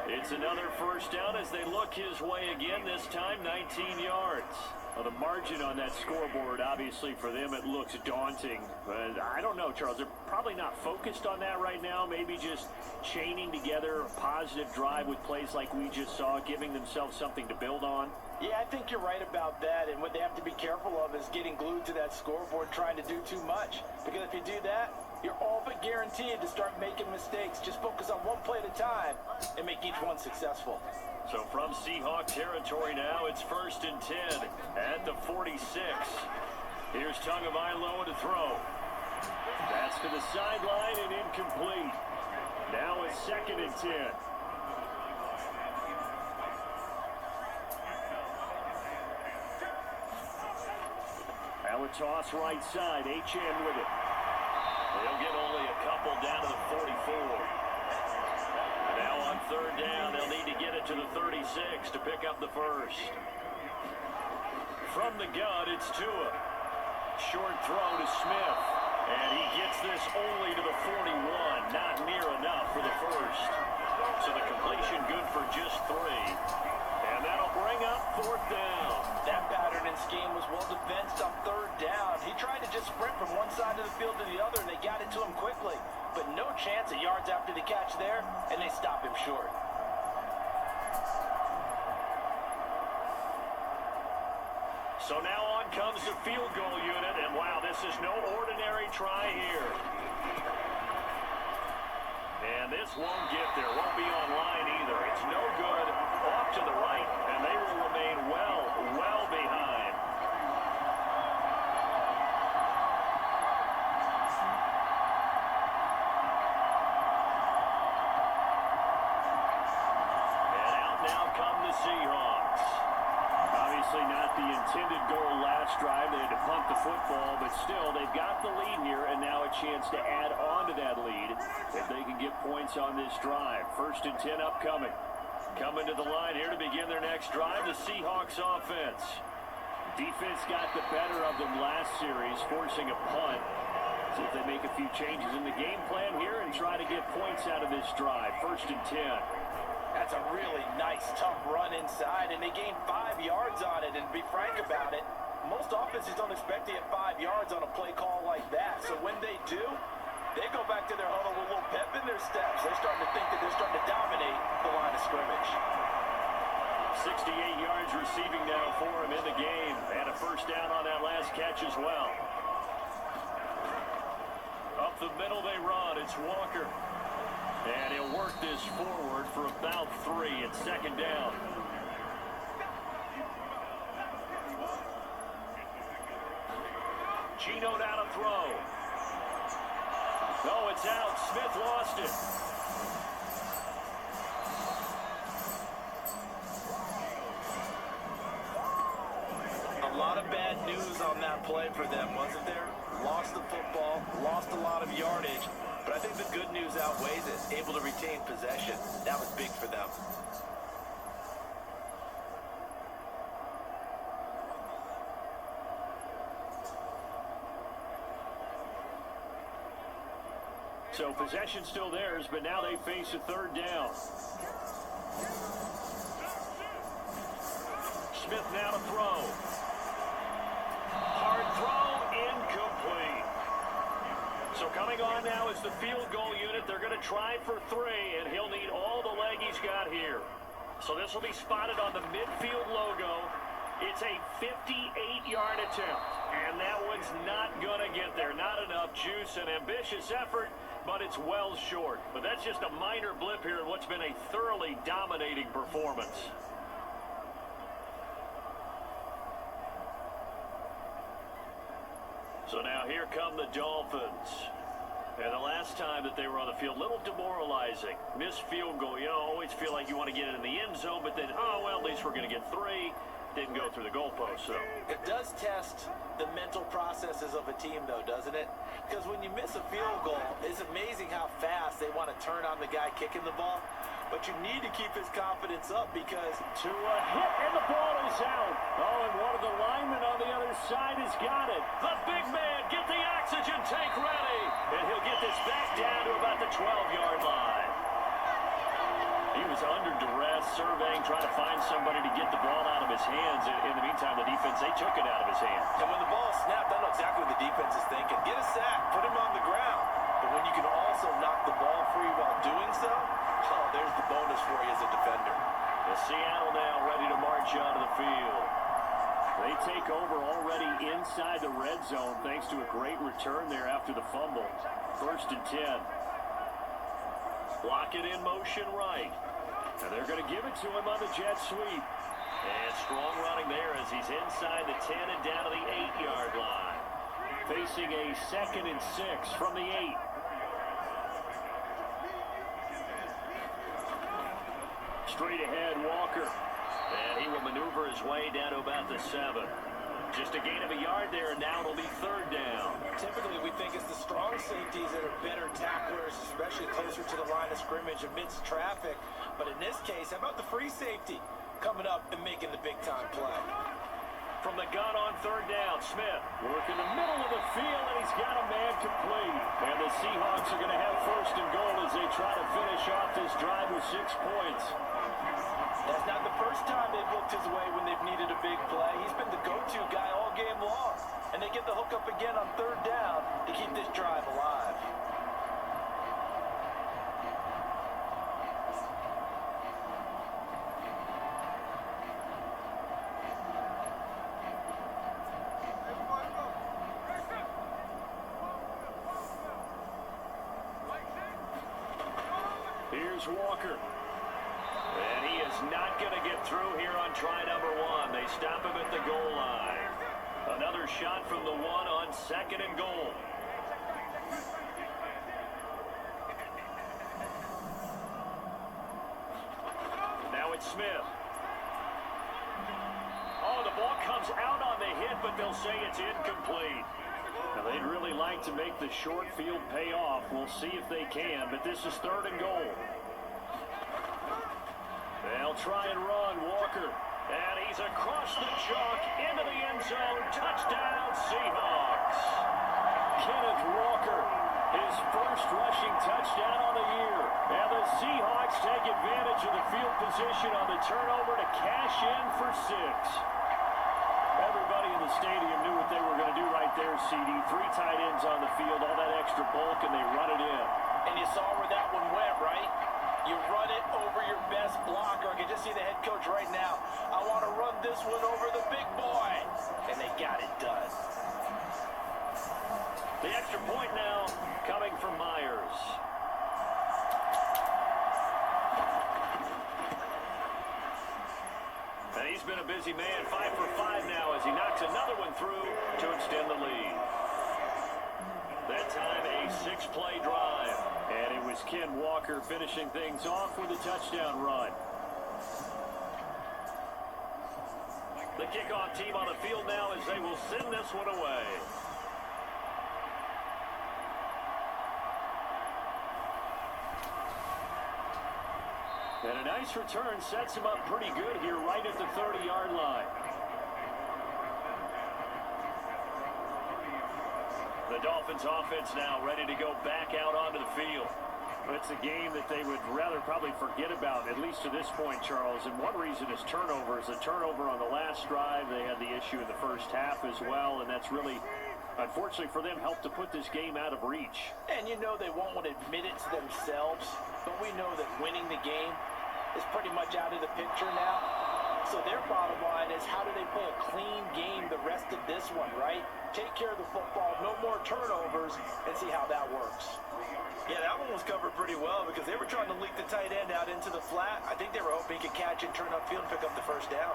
It's another first down as they look his way again, this time 19 yards. Well, the margin on that scoreboard, obviously for them, it looks daunting. But I don't know, Charles. They're probably not focused on that right now. Maybe just chaining together a positive drive with plays like we just saw, giving themselves something to build on. Yeah, I think you're right about that. And what they have to be careful of is getting glued to that scoreboard, trying to do too much. Because if you do that, you're all but guaranteed to start making mistakes. Just focus on one play at a time and make each one successful. So from Seahawk territory now, it's 1st and 10 at the 46. Here's Tagovailoa to throw. That's to the sideline and incomplete. Now it's 2nd and 10. Now a toss right side, HN with it. They'll get only a couple down to the 44. Now on 3rd down, they'll need to get it to the 36 to pick up the first. From the gun, it's Tua. Short throw to Smith. And he gets this only to the 41. Not near enough for the first. So the completion good for just 3. And that'll bring up 4th down. That pattern and scheme was well defensed on 3rd down. He tried to just sprint from one side of the field to the other, and they got it to him quickly. But no chance of yards after the catch there, and they stop him short. So now on comes the field goal unit, and wow, this is no ordinary try here. And this won't get there, won't be online either. It's no good, off to the right, and they will remain well behind. not the intended goal last drive. They had to punt the football, but still, they've got the lead here, and now a chance to add on to that lead if they can get points on this drive. 1st and 10 upcoming. Coming to the line here to begin their next drive, the Seahawks offense. Defense got the better of them last series, forcing a punt. See if they make a few changes in the game plan here and try to get points out of this drive. 1st and 10. That's a really nice, tough run inside, and they gained 5 yards on it. And to be frank about it, most offenses don't expect to get 5 yards on a play call like that. So when they do, they go back to their huddle with a little pep in their steps. They're starting to think that they're starting to dominate the line of scrimmage. 68 yards receiving now for him in the game. And a 1st down on that last catch as well. Up the middle they run. It's Walker. And he'll work this forward for about 3. It's 2nd down. Gino now to throw. No, it's out. Smith lost it. A lot of bad news on that play for them, wasn't there? Lost the football, lost a lot of yardage, but I think the good news outweighs it. Able to retain possession. That was big for them. So possession still theirs, but now they face a 3rd down. Smith now to throw. Hard throw, incomplete. So coming on now is the field goal unit. They're going to try for 3, and he'll need all the leg he's got here. So this will be spotted on the midfield logo. It's a 58-yard attempt, and that one's not going to get there. Not enough juice, an ambitious effort, but it's well short. But that's just a minor blip here in what's been a thoroughly dominating performance. So now here come the Dolphins. And the last time that they were on the field, a little demoralizing. Missed field goal. You know, always feel like you want to get it in the end zone, but then, oh, well, at least we're going to get 3. Didn't go through the goalpost, so. It does test the mental processes of a team, though, doesn't it? Because when you miss a field goal, it's amazing how fast they want to turn on the guy kicking the ball. But you need to keep his confidence up because to a hit, and the ball is out. Oh, and one of the linemen on the other side has got it. The big man, get the oxygen tank ready. And he'll get this back down to about the 12-yard line. He was under duress, surveying, trying to find somebody to get the ball out of his hands. In the meantime, the defense, they took it out of his hands. And when the ball snapped, I know exactly what the defense is thinking. Get a sack, put him on the ground. But when you can also knock the ball free while doing so, oh, there's the bonus for you as a defender. The Seattle now ready to march onto the field. They take over already inside the red zone thanks to a great return there after the fumble. 1st and 10. Block it in motion right. And they're going to give it to him on the jet sweep. And strong running there as he's inside the 10 and down to the 8-yard line. Facing a 2nd and 6 from the 8. Straight ahead, Walker. And he will maneuver his way down to about the 7. Just a gain of a yard there, and now it'll be 3rd down. Typically, we think it's the strong safeties that are better tacklers, especially closer to the line of scrimmage amidst traffic. But in this case, how about the free safety coming up and making the big-time play? From the gun on 3rd down, Smith working the middle of the field, and he's got a man complete. And the Seahawks are going to have 1st and goal as they try to finish off this drive with 6 points. That's not the first time they've looked his way when they've needed a big play. He's been the go-to guy all game long. And they get the hook up again on 3rd down to keep this drive alive. Here's Walker. And he is not going to get through here on try number 1. They stop him at the goal line. Another shot from the 1 on 2nd and goal. Now it's Smith. Oh, the ball comes comes out on the hit, but they'll say it's incomplete. Now, they'd really like to make the short field pay off. We'll see if they can, but this is 3rd and goal. They'll try and run. Walker. And he's across the chalk into the end zone. Touchdown, Seahawks. Kenneth Walker, his first rushing touchdown on the year. And the Seahawks take advantage of the field position on the turnover to cash in for 6. Everybody in the stadium knew what they were going to do right there, CD. 3 tight ends on the field, all that extra bulk, and they run it in. And you saw where that one went, right? You run it over your best blocker. I can just see the head coach right now. I want to run this one over the big boy. And they got it done. The extra point now coming from Myers. And he's been a busy man, 5 for 5 now as he knocks another one through to extend the lead. That time a 6-play drive. And it was Ken Walker finishing things off with a touchdown run. The kickoff team on the field now as they will send this one away. And a nice return sets him up pretty good here right at the 30-yard line. The Dolphins offense now ready to go back out onto the field. It's a game that they would rather probably forget about, at least to this point, Charles. And one reason is turnovers. A turnover on the last drive. They had the issue in the first half as well, and that's really, unfortunately for them, helped to put this game out of reach. And you know they won't want to admit it to themselves, but we know that winning the game is pretty much out of the picture now. So their bottom line is, how do they play a clean game the rest of this one, right? Take care of the football, no more turnovers, and see how that works. Yeah, that one was covered pretty well because they were trying to leak the tight end out into the flat. I think they were hoping he could catch it, turn upfield, and pick up the first down.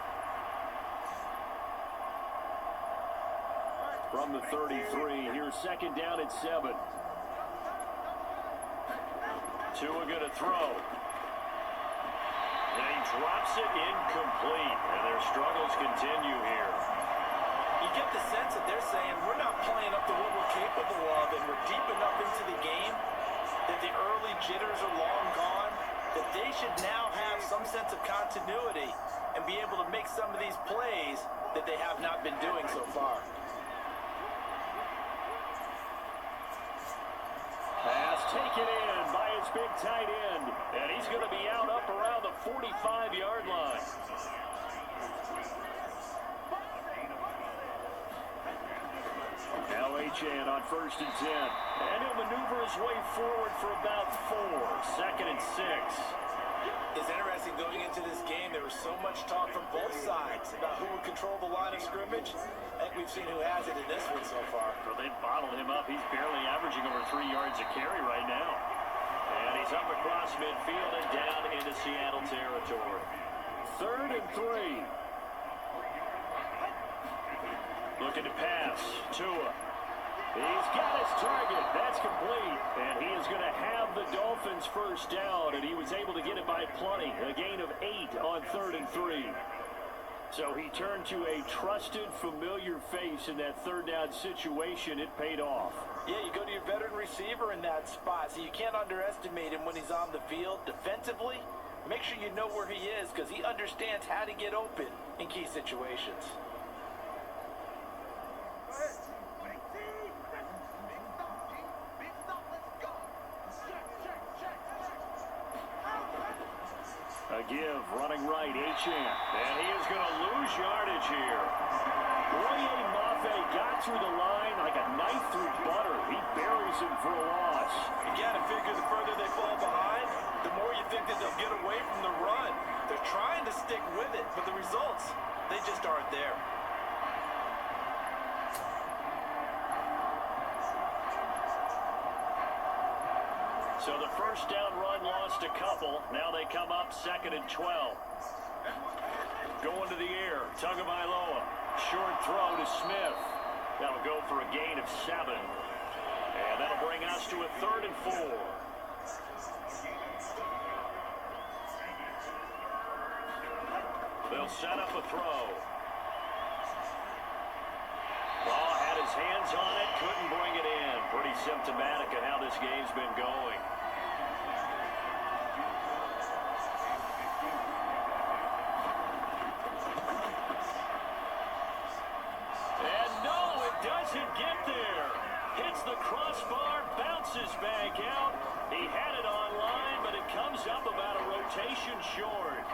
From the 33, here's 2nd down at 7. Tua going to throw. And he drops it incomplete, and their struggles continue here. You get the sense that they're saying, we're not playing up to what we're capable of, and we're deep enough into the game that the early jitters are long gone, that they should now have some sense of continuity and be able to make some of these plays that they have not been doing so far. Pass taken in by his big tight end, and he's going to be out up around the 45-yard line. Now Achane on 1st and 10, and he'll maneuver his way forward for about 4. 2nd and 6. It's interesting going into this game. There was so much talk from both sides about who would control the line of scrimmage. I think we've seen who has it in this one so far. Well, they bottled him up. He's barely averaging over 3 yards a carry right now. And he's up across midfield and down into Seattle territory. 3rd and 3. Looking to pass. Tua. He's got his target. That's complete. And he is going to have the Dolphins first down, and he was able to get it by plenty. A gain of 8 on 3rd and 3. So he turned to a trusted, familiar face in that 3rd down situation. It paid off. Yeah, you go to your veteran receiver in that spot, so you can't underestimate him when he's on the field. Defensively, make sure you know where he is because he understands how to get open in key situations. A give, running right, Achane. And he is going to lose yardage here. Boye Mafe got through the line like a knife through butter. He buries him for a loss. You got to figure the further they fall behind, the more you think that they'll get away from the run. They're trying to stick with it, but the results, they just aren't there. So the first down run lost a couple. Now they come up 2nd and 12. Going to the air. Tagovailoa. Short throw to Smith. That'll go for a gain of 7. And that'll bring us to a 3rd and 4. They'll set up a throw. his hands on it, couldn't bring it in. Pretty symptomatic of how this game's been going. And no, it doesn't get there. Hits the crossbar, bounces back out. He had it online, but it comes up about a rotation short.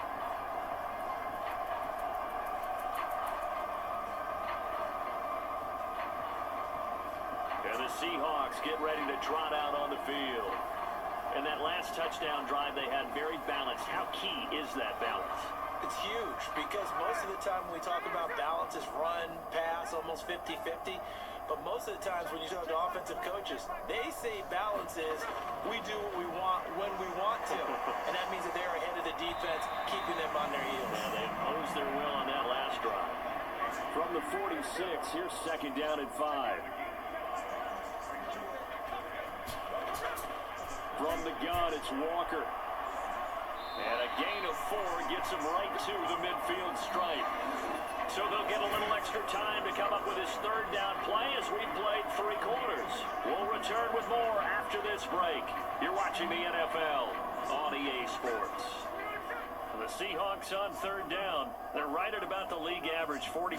And the Seahawks get ready to trot out on the field. And that last touchdown drive they had very balanced. How key is that balance? It's huge because most of the time when we talk about balance is run, pass, almost 50-50. But most of the times when you talk to offensive coaches, they say balance is we do what we want when we want to. And that means that they're ahead of the defense, keeping them on their heels. Yeah, they imposed their will on that last drive. From the 46, here's second down and 5. From the gun, it's Walker. And a gain of 4 gets him right to the midfield stripe. So they'll get a little extra time to come up with his third down play as we played 3 quarters. We'll return with more after this break. You're watching the NFL on EA Sports. The Seahawks on third down. They're right at about the league average, 40%,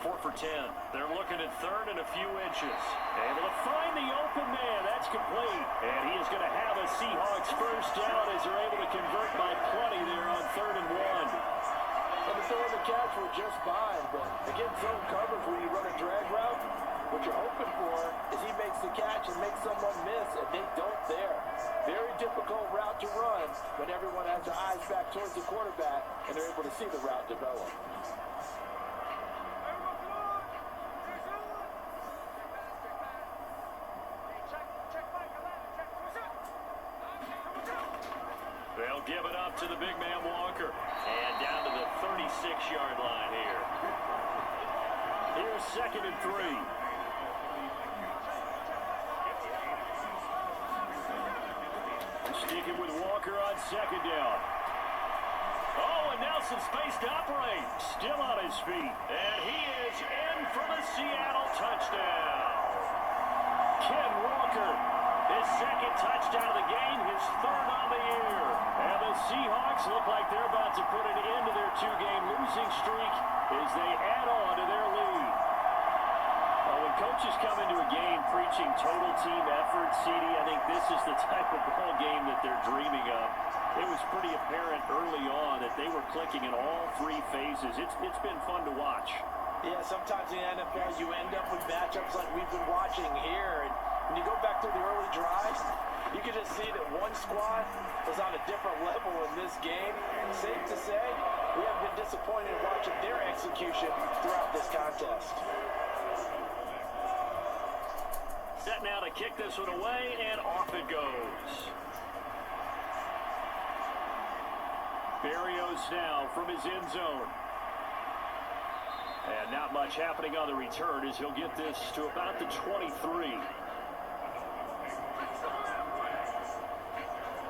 4 for 10. They're looking at third and a few inches. Able to find the open man. That's complete. And he is going to have a Seahawks first down as they're able to convert by plenty there on 3rd and 1. And the throw and the catch were just fine, but again, zone coverage when you run a drag route, what you're hoping for is he makes the catch and makes someone miss, and they don't there. Very difficult route to run when everyone has their eyes back towards the quarterback and they're able to see the route develop. They'll give it up to the big man Walker. And down to the 36-yard line here. Here's second and 3. Sticking with Walker on second down. Oh, and Nelson space to operate. Still on his feet. And he is in for the Seattle touchdown. Ken Walker, his second touchdown of the game, his 3rd on the year. And the Seahawks look like they're about to put an end to their 2-game losing streak as they add on to their lead. Well, when coaches come into a game preaching total team effort, CD, I think this is the type of ball game that they're dreaming of. It was pretty apparent early on that they were clicking in all 3 phases. It's been fun to watch. Yeah, sometimes in the NFL you end up with matchups like we've been watching here. And when you go back to the early drives, you can just see that one squad was on a different level in this game. Safe to say, we have been disappointed in watching their execution throughout this contest. Set now to kick this one away, and off it goes. Berrios now from his end zone. And not much happening on the return as he'll get this to about the 23.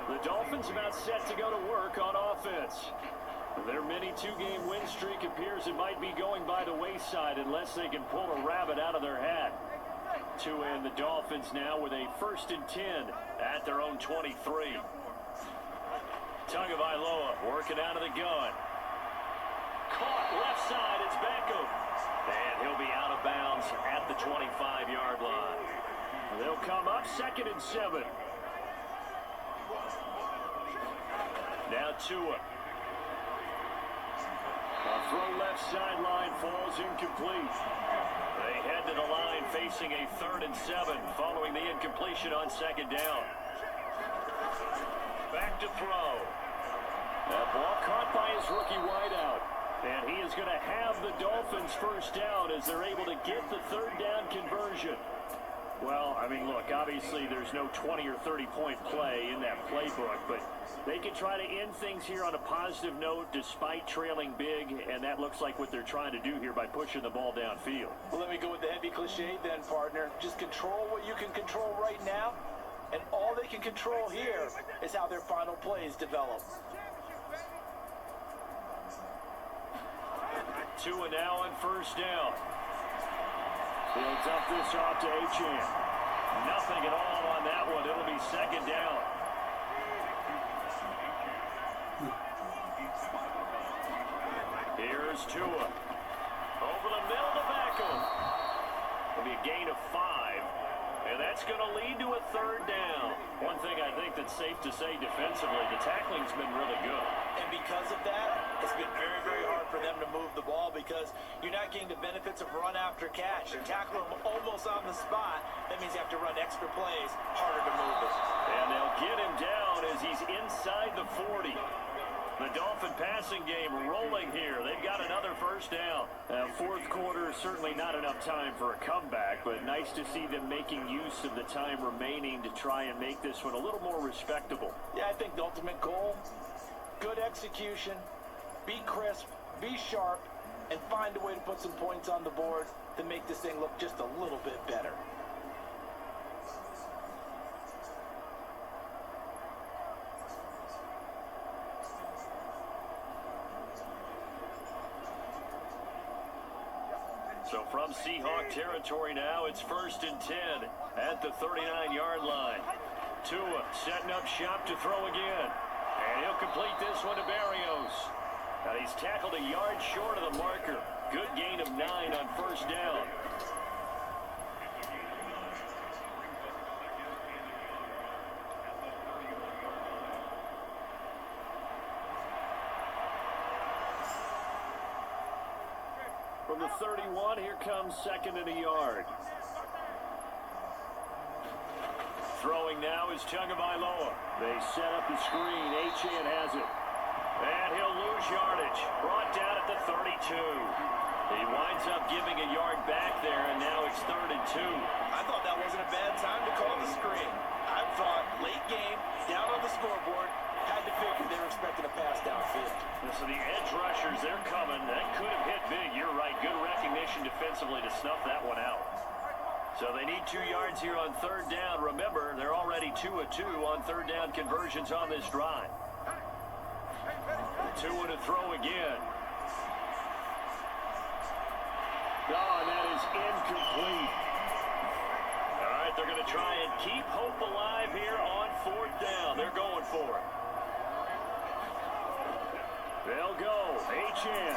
The Dolphins about set to go to work on offense. Their mini 2-game win streak appears it might be going by the wayside unless they can pull a rabbit out of their hat. To end the Dolphins now with a 1st and 10 at their own 23. Tagovailoa working out of the gun. Caught left side, it's Beckham. And he'll be out of bounds at the 25-yard line. They'll come up 2nd and 7. Now Tua. A throw left sideline falls incomplete. They head to the line facing a 3rd and 7 following the incompletion on 2nd down. Back to throw. That ball caught by his rookie wideout. And he is going to have the Dolphins first down as they're able to get the 3rd down conversion. Well, I mean, look, obviously there's no 20 or 30-point play in that playbook, but they can try to end things here on a positive note despite trailing big, and that looks like what they're trying to do here by pushing the ball downfield. Well, let me go with the heavy cliche then, partner. Just control what you can control right now, and all they can control here is how their final plays develop. Tua now on 1st down. He'll dump this off to Achan. Nothing at all on that one. It'll be second down. Here's Tua. Over the middle to Beckham. It'll be a gain of 5. And that's going to lead to a third down. One thing I think that's safe to say defensively, the tackling's been really good. And because of that, it's been very, very hard for them to move the ball because you're not getting the benefits of run after catch. You're tackling them almost on the spot. That means you have to run extra plays, harder to move it. And they'll get him down as he's inside the 40. The Dolphin passing game rolling here. They've got another first down. Fourth quarter, certainly not enough time for a comeback, but nice to see them making use of the time remaining to try and make this one a little more respectable. Yeah, I think the ultimate goal, good execution, be crisp, be sharp, and find a way to put some points on the board to make this thing look just a little bit better. So from Seahawk territory now, it's 1st and 10 at the 39-yard line. Tua setting up shop to throw again. And he'll complete this one to Barrios. Now he's tackled a yard short of the marker. Good gain of 9 on first down. From the 31, here comes second and a yard. Throwing now is Tagovailoa. They set up the screen. Achan has it. And he'll lose yardage. Brought down at the 32. He winds up giving a yard back there, and now it's 3rd and 2. I thought that wasn't a bad time to call the screen. I thought late game, down on the scoreboard, had to figure they were expecting a pass downfield. So the edge rushers, they're coming. That could have hit big. You're right. Good recognition defensively to snuff that one out. So they need 2 yards here on 3rd down. Remember, they're already 2 of 2 on 3rd down conversions on this drive. Tua to throw again. Oh, and that is incomplete. All right, they're going to try and keep hope alive here on 4th down. They're going for it. They'll go. Achan.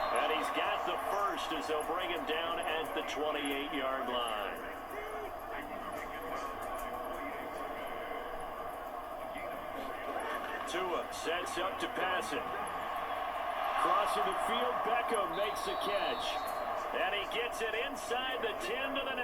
And he's got the first as they'll bring him down at the 28-yard line. Tua sets up to pass it. Crossing the field, Beckham makes the catch. And he gets it inside the 10 to the 9.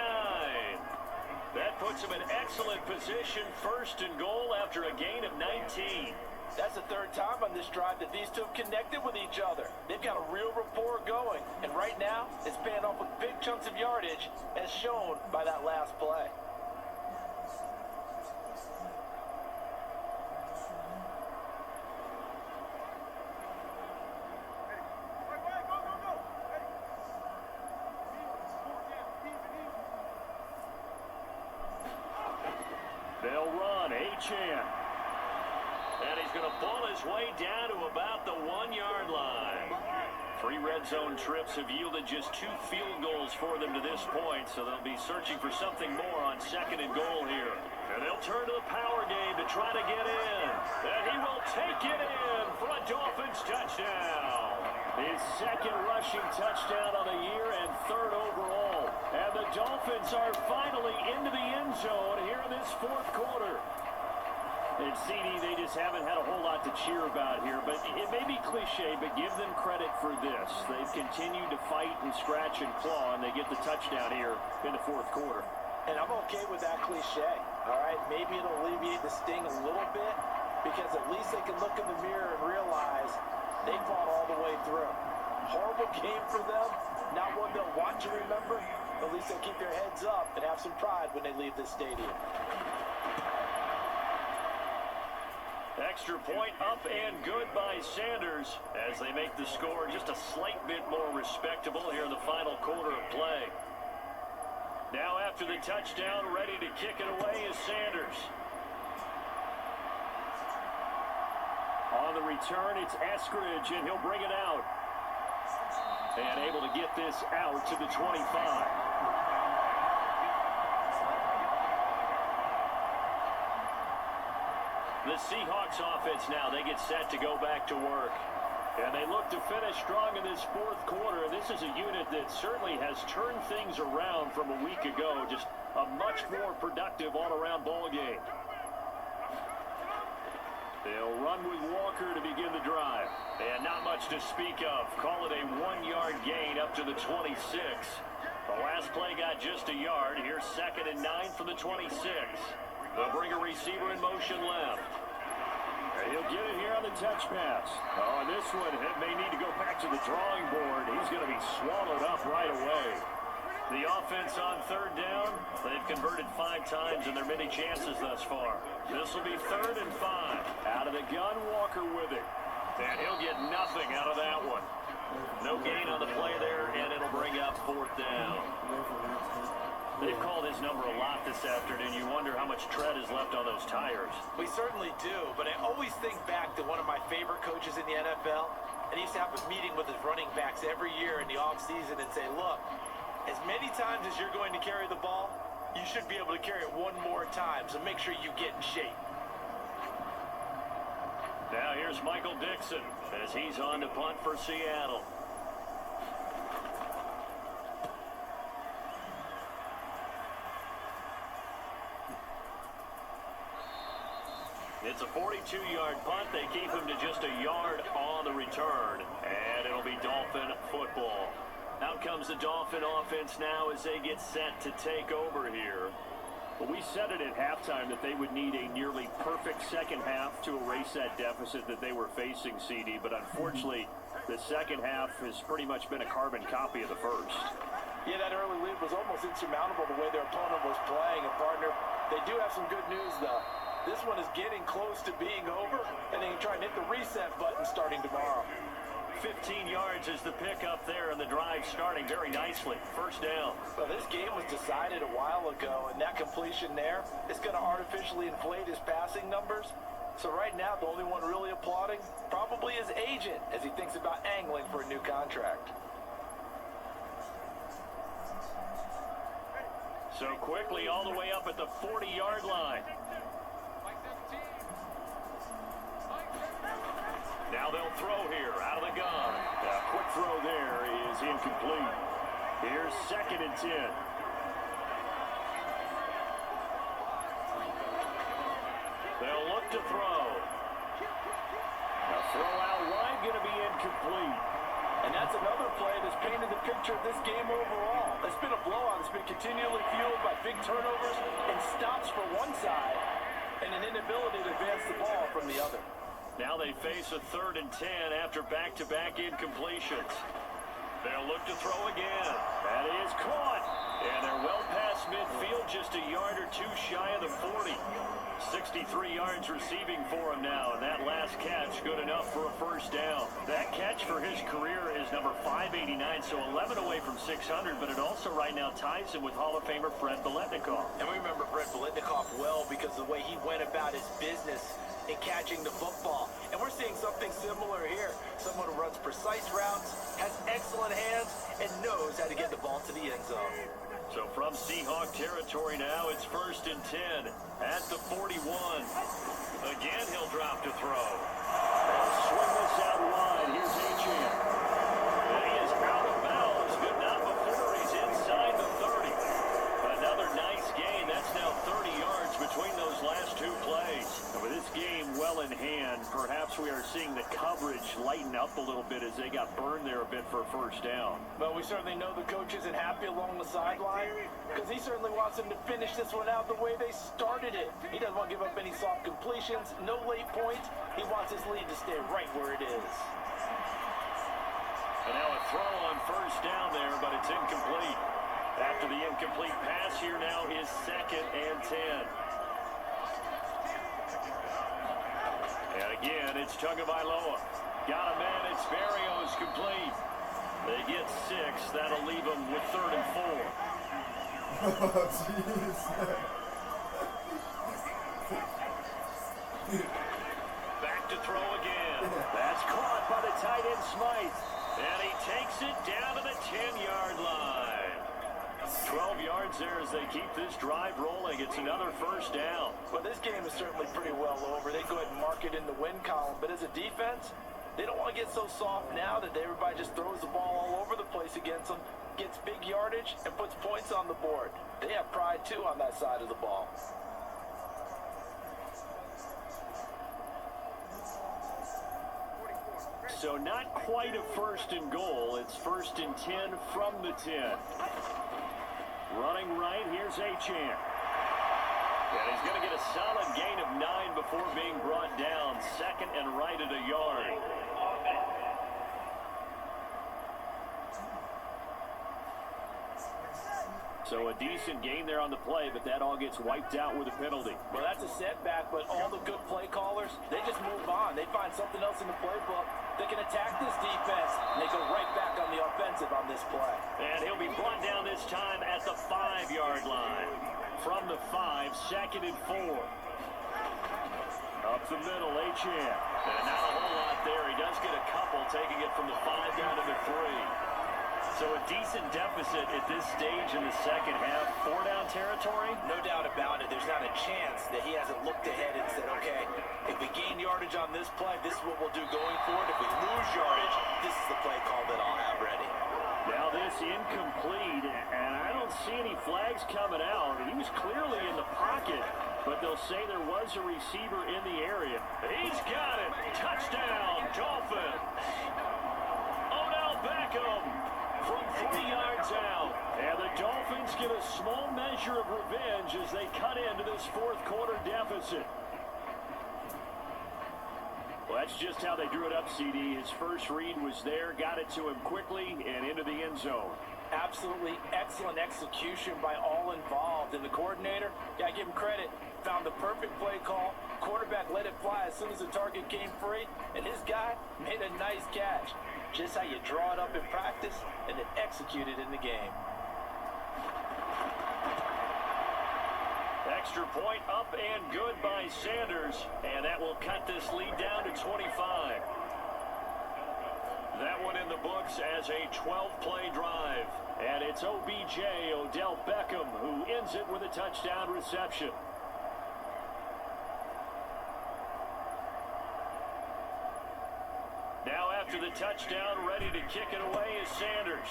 That puts him in excellent position, 1st and goal after a gain of 19. That's the 3rd time on this drive that these two have connected with each other. They've got a real rapport going. And right now, it's paying off with big chunks of yardage, as shown by that last play. They'll run. Achan. And he's going to pull his way down to about the 1-yard line. 3 red zone trips have yielded just 2 field goals for them to this point, so they'll be searching for something more on 2nd and goal here. And they'll turn to the power game to try to get in. And he will take it in for a Dolphins touchdown. His 2nd rushing touchdown of the year and 3rd overall. And the Dolphins are finally into the end zone here in this 4th quarter. And CD, they just haven't had a whole lot to cheer about here, but it may be cliche, but give them credit for this. They've continued to fight and scratch and claw, and they get the touchdown here in the 4th quarter. And I'm okay with that cliche, all right? Maybe it'll alleviate the sting a little bit, because at least they can look in the mirror and realize they fought all the way through. Horrible game for them, not one they'll want to remember, but at least they'll keep their heads up and have some pride when they leave this stadium. Extra point up and good by Sanders as they make the score just a slight bit more respectable here in the final quarter of play. Now after the touchdown, ready to kick it away is Sanders. On the return, it's Eskridge, and he'll bring it out. And able to get this out to the 25. The Seahawks offense now, they get set to go back to work. And they look to finish strong in this fourth quarter. This is a unit that certainly has turned things around from a week ago. Just a much more productive all-around ball game. They'll run with Walker to begin the drive. And not much to speak of. Call it a 1-yard gain up to the 26. The last play got just a yard. Here's 2nd and 9 from the 26. They'll bring a receiver in motion left. And he'll get it here on the touch pass. Oh, this one may need to go back to the drawing board. He's going to be swallowed up right away. The offense on 3rd down, they've converted 5 times in their many chances thus far. This will be 3rd and 5. Out of the gun, Walker with it. And he'll get nothing out of that one. No gain on the play there, and it'll bring up 4th down. They've called his number a lot this afternoon. You wonder how much tread is left on those tires. We certainly do, but I always think back to one of my favorite coaches in the NFL, and he used to have a meeting with his running backs every year in the offseason and say, look, as many times as you're going to carry the ball, you should be able to carry it one more time, so make sure you get in shape. Now here's Michael Dixon as he's on to punt for Seattle. It's a 42-yard punt. They keep him to just a yard on the return, and it'll be Dolphin football. Out comes the Dolphin offense now as they get set to take over here. But we said it at halftime that they would need a nearly perfect second half to erase that deficit that they were facing, CD. But unfortunately, the second half has pretty much been a carbon copy of the first. Yeah, that early lead was almost insurmountable the way their opponent was playing. And, partner, they do have some good news, though. This one is getting close to being over, and they can try and hit the reset button starting tomorrow. 15 yards is the pickup there, and the drive starting very nicely. 1st down. Well, this game was decided a while ago, and that completion there is going to artificially inflate his passing numbers. So right now, the only one really applauding probably his agent as he thinks about angling for a new contract. So quickly all the way up at the 40-yard line. Now they'll throw here out of the gun. A quick throw there is incomplete. Here's 2nd and 10. They'll look to throw. A throw out wide going to be incomplete. And that's another play that's painted the picture of this game overall. It's been a blowout. It's been continually fueled by big turnovers and stops for one side and an inability to advance the ball from the other. Now they face a 3rd and 10 after back-to-back incompletions. They'll look to throw again. That is caught. And they're well past midfield, just a yard or two shy of the 40. 63 yards receiving for him now, and that last catch good enough for a 1st down. That catch for his career is number 589, so 11 away from 600, but it also right now ties him with Hall of Famer Fred Biletnikoff. And we remember Fred Biletnikoff well because of the way he went about his business in catching the football. And we're seeing something similar here. Someone who runs precise routes, has excellent hands, and knows how to get the ball to the end zone. So from Seahawk territory now, it's 1st and 10 at the 41. Again, he'll drop to throw. They'll swing this out wide. Here's Achane. And he is out of bounds, but not before he's inside the 30. Another nice gain. That's now 30 yards between those last 2 plays. And with this game well in hand, perhaps we are seeing the coverage lighten up a little bit as they got burned there a bit for a 1st down. But we certainly know the coach isn't happy along the sideline because he certainly wants them to finish this one out the way they started it. He doesn't want to give up any soft completions, no late points. He wants his lead to stay right where it is. And now a throw on 1st down there, but it's incomplete. After the incomplete pass, here now is 2nd and 10. And again, it's Tagovailoa. Got a man, it's Barrios complete. They get 6. That'll leave them with 3rd and 4. Oh, jeez. Back to throw again. That's caught by the tight end Smythe. And he takes it down to the 10-yard line. 12 yards there as they keep this drive rolling. It's another first down. Well, this game is certainly pretty well over. They go ahead and mark it in the win column. But as a defense, they don't want to get so soft now that everybody just throws the ball all over the place against them, gets big yardage, and puts points on the board. They have pride, too, on that side of the ball. So not quite a first and goal. It's first and 10 from the 10. Running right, here's Achane. And he's going to get a solid gain of 9 before being brought down. Second and right at a yard. So a decent gain there on the play, but that all gets wiped out with a penalty. Well, that's a setback, but all the good play callers, they just move on. They find something else in the playbook that can attack this defense, and they go right back on the offensive on this play. And he'll be brought down this time at the 5-yard line. From the 5, second and 4. Up the middle, Achane. And not a whole lot there. He does get a couple, taking it from the 5 down to the 3. So a decent deficit at this stage in the second half. 4-down territory? No doubt about it. There's not a chance that he hasn't looked ahead and said, okay, if we gain yardage on this play, this is what we'll do going forward. If we lose yardage, this is the play call that I'll have ready. Now this incomplete, and I don't see any flags coming out. He was clearly in the pocket, but they'll say there was a receiver in the area. He's got it. Touchdown, Dolphins. Odell Beckham from 3 yards out. And the Dolphins get a small measure of revenge as they cut into this fourth quarter deficit. Well, that's just how they drew it up, CD. His first read was there, got it to him quickly, and into the end zone. Absolutely excellent execution by all involved. And the coordinator, got to give him credit, found the perfect play call. Quarterback let it fly as soon as the target came free, and his guy made a nice catch. Just how you draw it up in practice and then execute it in the game. Extra point up and good by Sanders, and that will cut this lead down to 25. That one in the books as a 12-play drive, and it's OBJ, Odell Beckham, who ends it with a touchdown reception. Now after the touchdown, ready to kick it away is Sanders.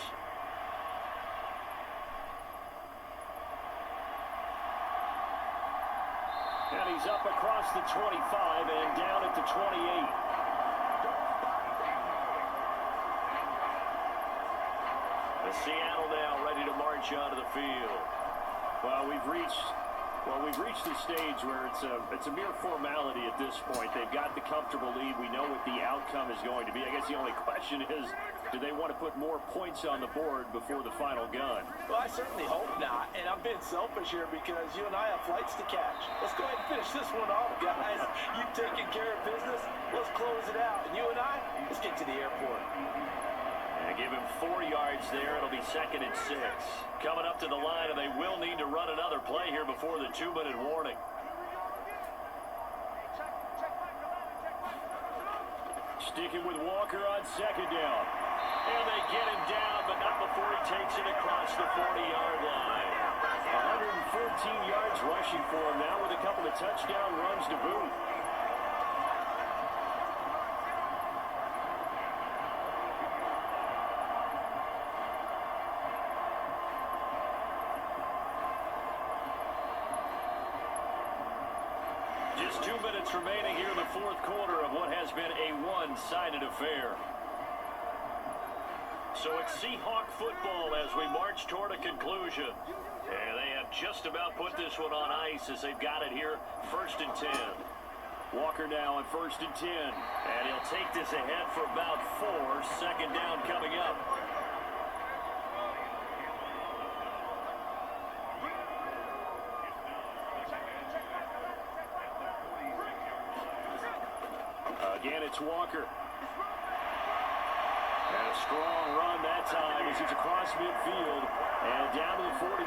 And he's up across the 25 and down at the 28. The Seattle now ready to march onto the field. Well, we've reached the stage where it's a mere formality at this point. They've got the comfortable lead. We know what the outcome is going to be. I guess the only question is, do they want to put more points on the board before the final gun? Well, I certainly hope not. And I'm being selfish here because you and I have flights to catch. Let's go ahead and finish this one off, guys. You've taken care of business. Let's close it out. And you and I, let's get to the airport. And give him 4 yards there. It'll be second and 6. Coming up to the line, and they will need to run another play here before the 2-minute warning. Sticking with Walker on second down. And they get him down, but not before he takes it across the 40-yard line. 114 yards rushing for him now with a couple of touchdown runs to boot. Just 2 minutes remaining here in the fourth quarter of what has been a one-sided affair. So it's Seahawk football as we march toward a conclusion. And they have just about put this one on ice as they've got it here, first and 10. Walker now on first and 10. And he'll take this ahead for about 4. Second down coming up. Again, it's Walker. And a strong run that time as he's across midfield and down to the 43.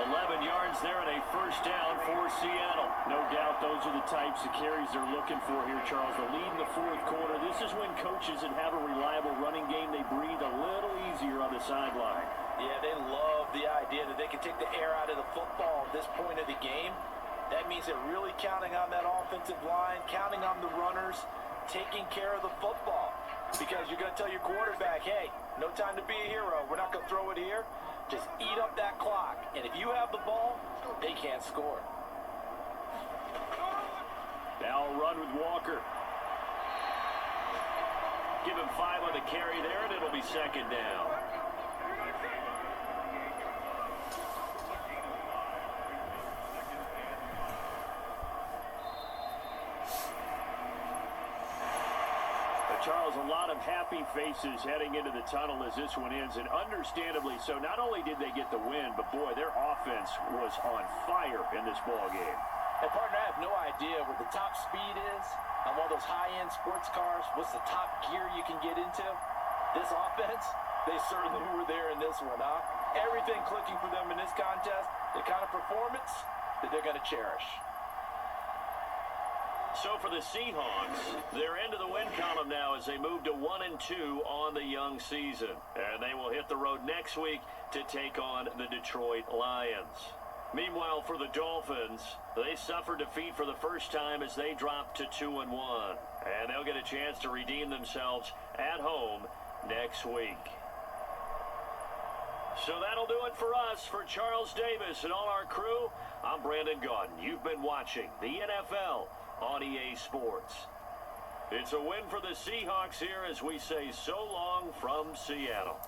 11 yards there and a first down for Seattle. No doubt those are the types of carries they're looking for here, Charles. The lead in the fourth quarter. This is when coaches that have a reliable running game, they breathe a little easier on the sideline. Yeah, they love the idea that they can take the air out of the football at this point of the game. That means they're really counting on that offensive line, counting on the runners, taking care of the football. Because you're going to tell your quarterback, hey, no time to be a hero. We're not going to throw it here. Just eat up that clock. And if you have the ball, they can't score. Now run with Walker. Give him 5 on the carry there, and it'll be second down. Charles, a lot of happy faces heading into the tunnel as this one ends, and understandably so. Not only did they get the win, but boy, their offense was on fire in this ball game. And partner, I have no idea what the top speed is on one of those high-end sports cars. What's the top gear you can get into? This offense, they certainly were there in this one, huh? Everything clicking for them in this contest, the kind of performance that they're going to cherish. So for the Seahawks, they're into the win column now as they move to 1-2 on the young season. And they will hit the road next week to take on the Detroit Lions. Meanwhile, for the Dolphins, they suffered defeat for the first time as they dropped to 2-1. And they'll get a chance to redeem themselves at home next week. So that'll do it for us. For Charles Davis and all our crew, I'm Brandon Gaudin. You've been watching the NFL on EA Sports. It's a win for the Seahawks here as we say so long from Seattle.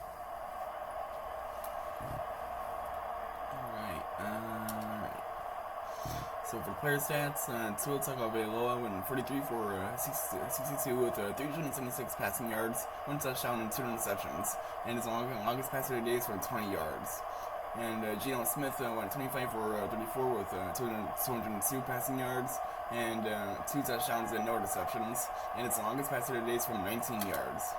Alright. So for player stats, Tua Tagovailoa went 43 for 62 with 376 passing yards, 1 touchdown and 2 interceptions, and his longest pass of the day is for 20 yards. And Geno Smith went 25 for 34 with 202 passing yards and 2 touchdowns and no interceptions. And its longest pass of the day is from 19 yards.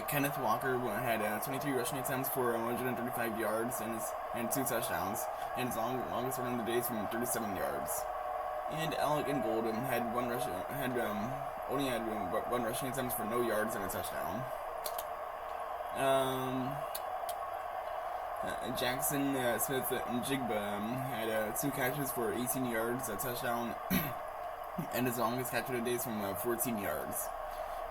Kenneth Walker had 23 rushing attempts for 135 yards and 2 touchdowns. And his longest run of the day is from 37 yards. And Alec Ingold only had one rushing attempts for no yards and a touchdown. Jackson Smith Njigba had 2 catches for 18 yards, a touchdown, and his longest catch of the day is from 14 yards.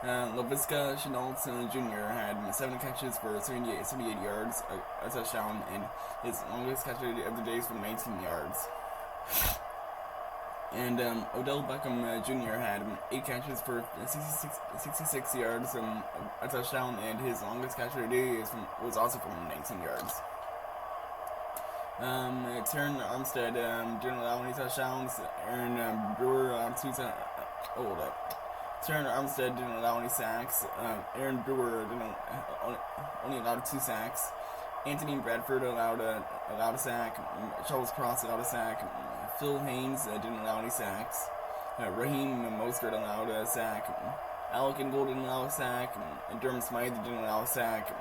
Laviska Shenault Jr. had 7 catches for 78 yards, a touchdown, and his longest catch of the day is from 19 yards. And Odell Beckham Jr. had 8 catches for 66 yards, a touchdown, and his longest catch of the day was also from 19 yards. Terran Armstead didn't allow any touchdowns. Aaron Brewer allowed 2 Terran Armstead didn't allow any sacks. Aaron Brewer only allowed 2 sacks. Anthony Bradford allowed a sack. Charles Cross allowed a sack. Phil Haynes didn't allow any sacks. Raheem Mostert allowed a sack. Alec Ingold didn't allow a sack. Durham Smythe didn't allow a sack.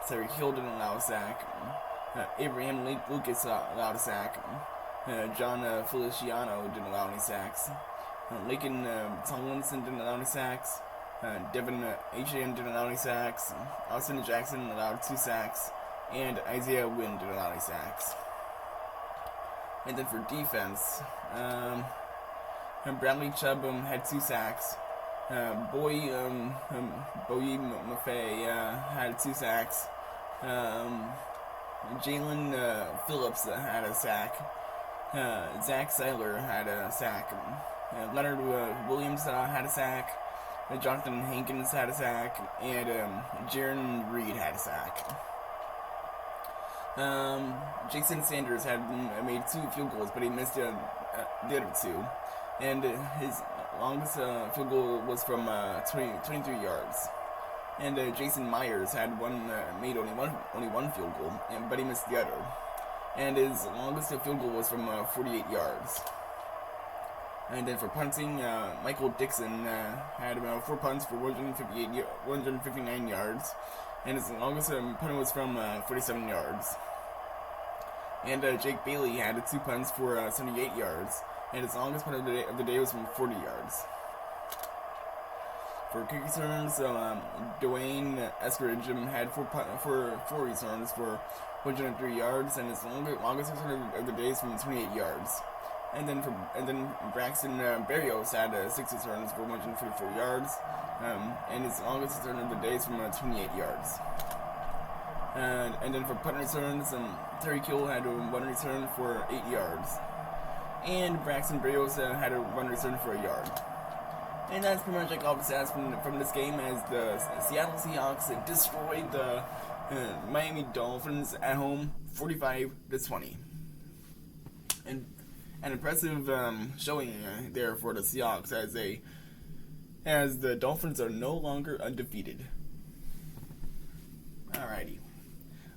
Terry Hill didn't allow a sack. Abraham Lucas allowed a sack. John Feliciano didn't allow any sacks. Laken Tomlinson didn't allow any sacks. Devin Achane didn't allow any sacks. Austin Jackson allowed 2 sacks. And Isaiah Wynn didn't allow any sacks. And then for defense, Bradley Chubb had 2 sacks. Boye Maffei had 2 sacks. Jalen Phillips had a sack. Zach Seiler had a sack. Leonard Williams had a sack. Jonathan Hankins had a sack. And Jaron Reed had a sack. Jason Sanders had made 2 field goals, but he missed the other 2. And his longest field goal was from 23 yards. And Jason Myers had made only one field goal, but he missed the other. And his longest field goal was from 48 yards. And then for punting, Michael Dixon had 4 punts for 159 yards. and his longest punt was from 47 yards. And Jake Bailey had 2 punts for 78 yards, and his longest punt of the day was from 40 yards. For kick returns, Dwayne Eskridge had 4 returns for 103 yards, and his longest return of the day is from 28 yards. And then Braxton Berrios had 6 returns for 144 yards, and his longest return of the day is from 28 yards. And then for punt returns, Terry Kill had 1 return for 8 yards, and Braxton Berrios had 1 return for 1 yard. And that's pretty much like all the stats from this game, as the Seattle Seahawks destroyed the Miami Dolphins at home, 45-20. And an impressive showing there for the Seahawks, as the Dolphins are no longer undefeated. Alrighty,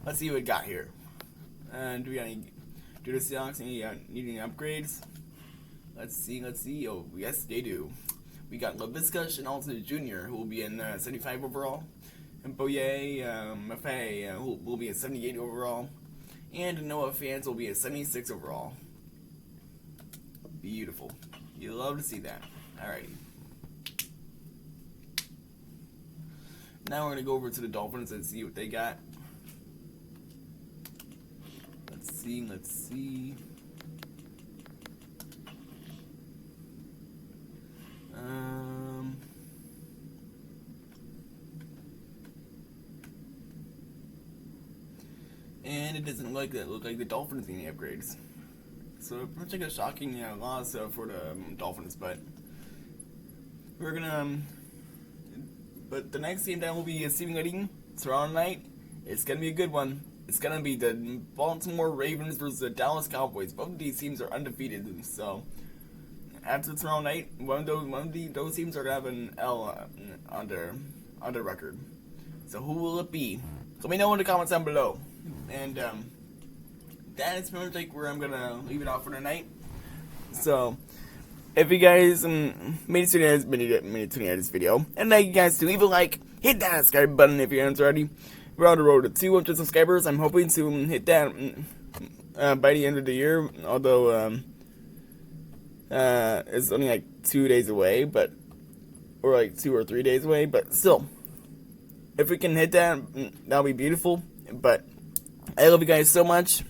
let's see what we got here. Do the Seahawks need any upgrades? Let's see. Oh, yes, they do. We got Laviska Shenaulton Jr., who will be in 75 overall, and Boye Maffei, who will be at 78 overall, and Noah Fant will be at 76 overall. Beautiful. You love to see that. Alrighty. Now we're going to go over to the Dolphins and see what they got. Let's see. And it doesn't look like the Dolphins need any upgrades. So pretty much like a shocking loss for the Dolphins, but we're gonna. But the next game that will be simulating tomorrow night. It's gonna be a good one. It's gonna be the Baltimore Ravens versus the Dallas Cowboys. Both of these teams are undefeated, so after tomorrow night, one of those teams are gonna have an L on their record. So who will it be? Let me know in the comments down below. And that is pretty much like where I'm gonna leave it off for tonight. So if you guys made it to the end of this video, and I'd like you guys to leave a like, hit that subscribe button if you haven't already. We're on the road to 200 subscribers. I'm hoping to hit that by the end of the year, although it's only like 2 days away, or like 2 or 3 days away, but still, if we can hit that, that'll be beautiful. But I love you guys so much.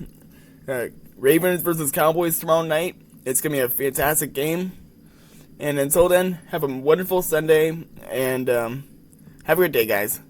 Ravens versus Cowboys tomorrow night. It's gonna be a fantastic game. And until then, have a wonderful Sunday, and have a good day, guys.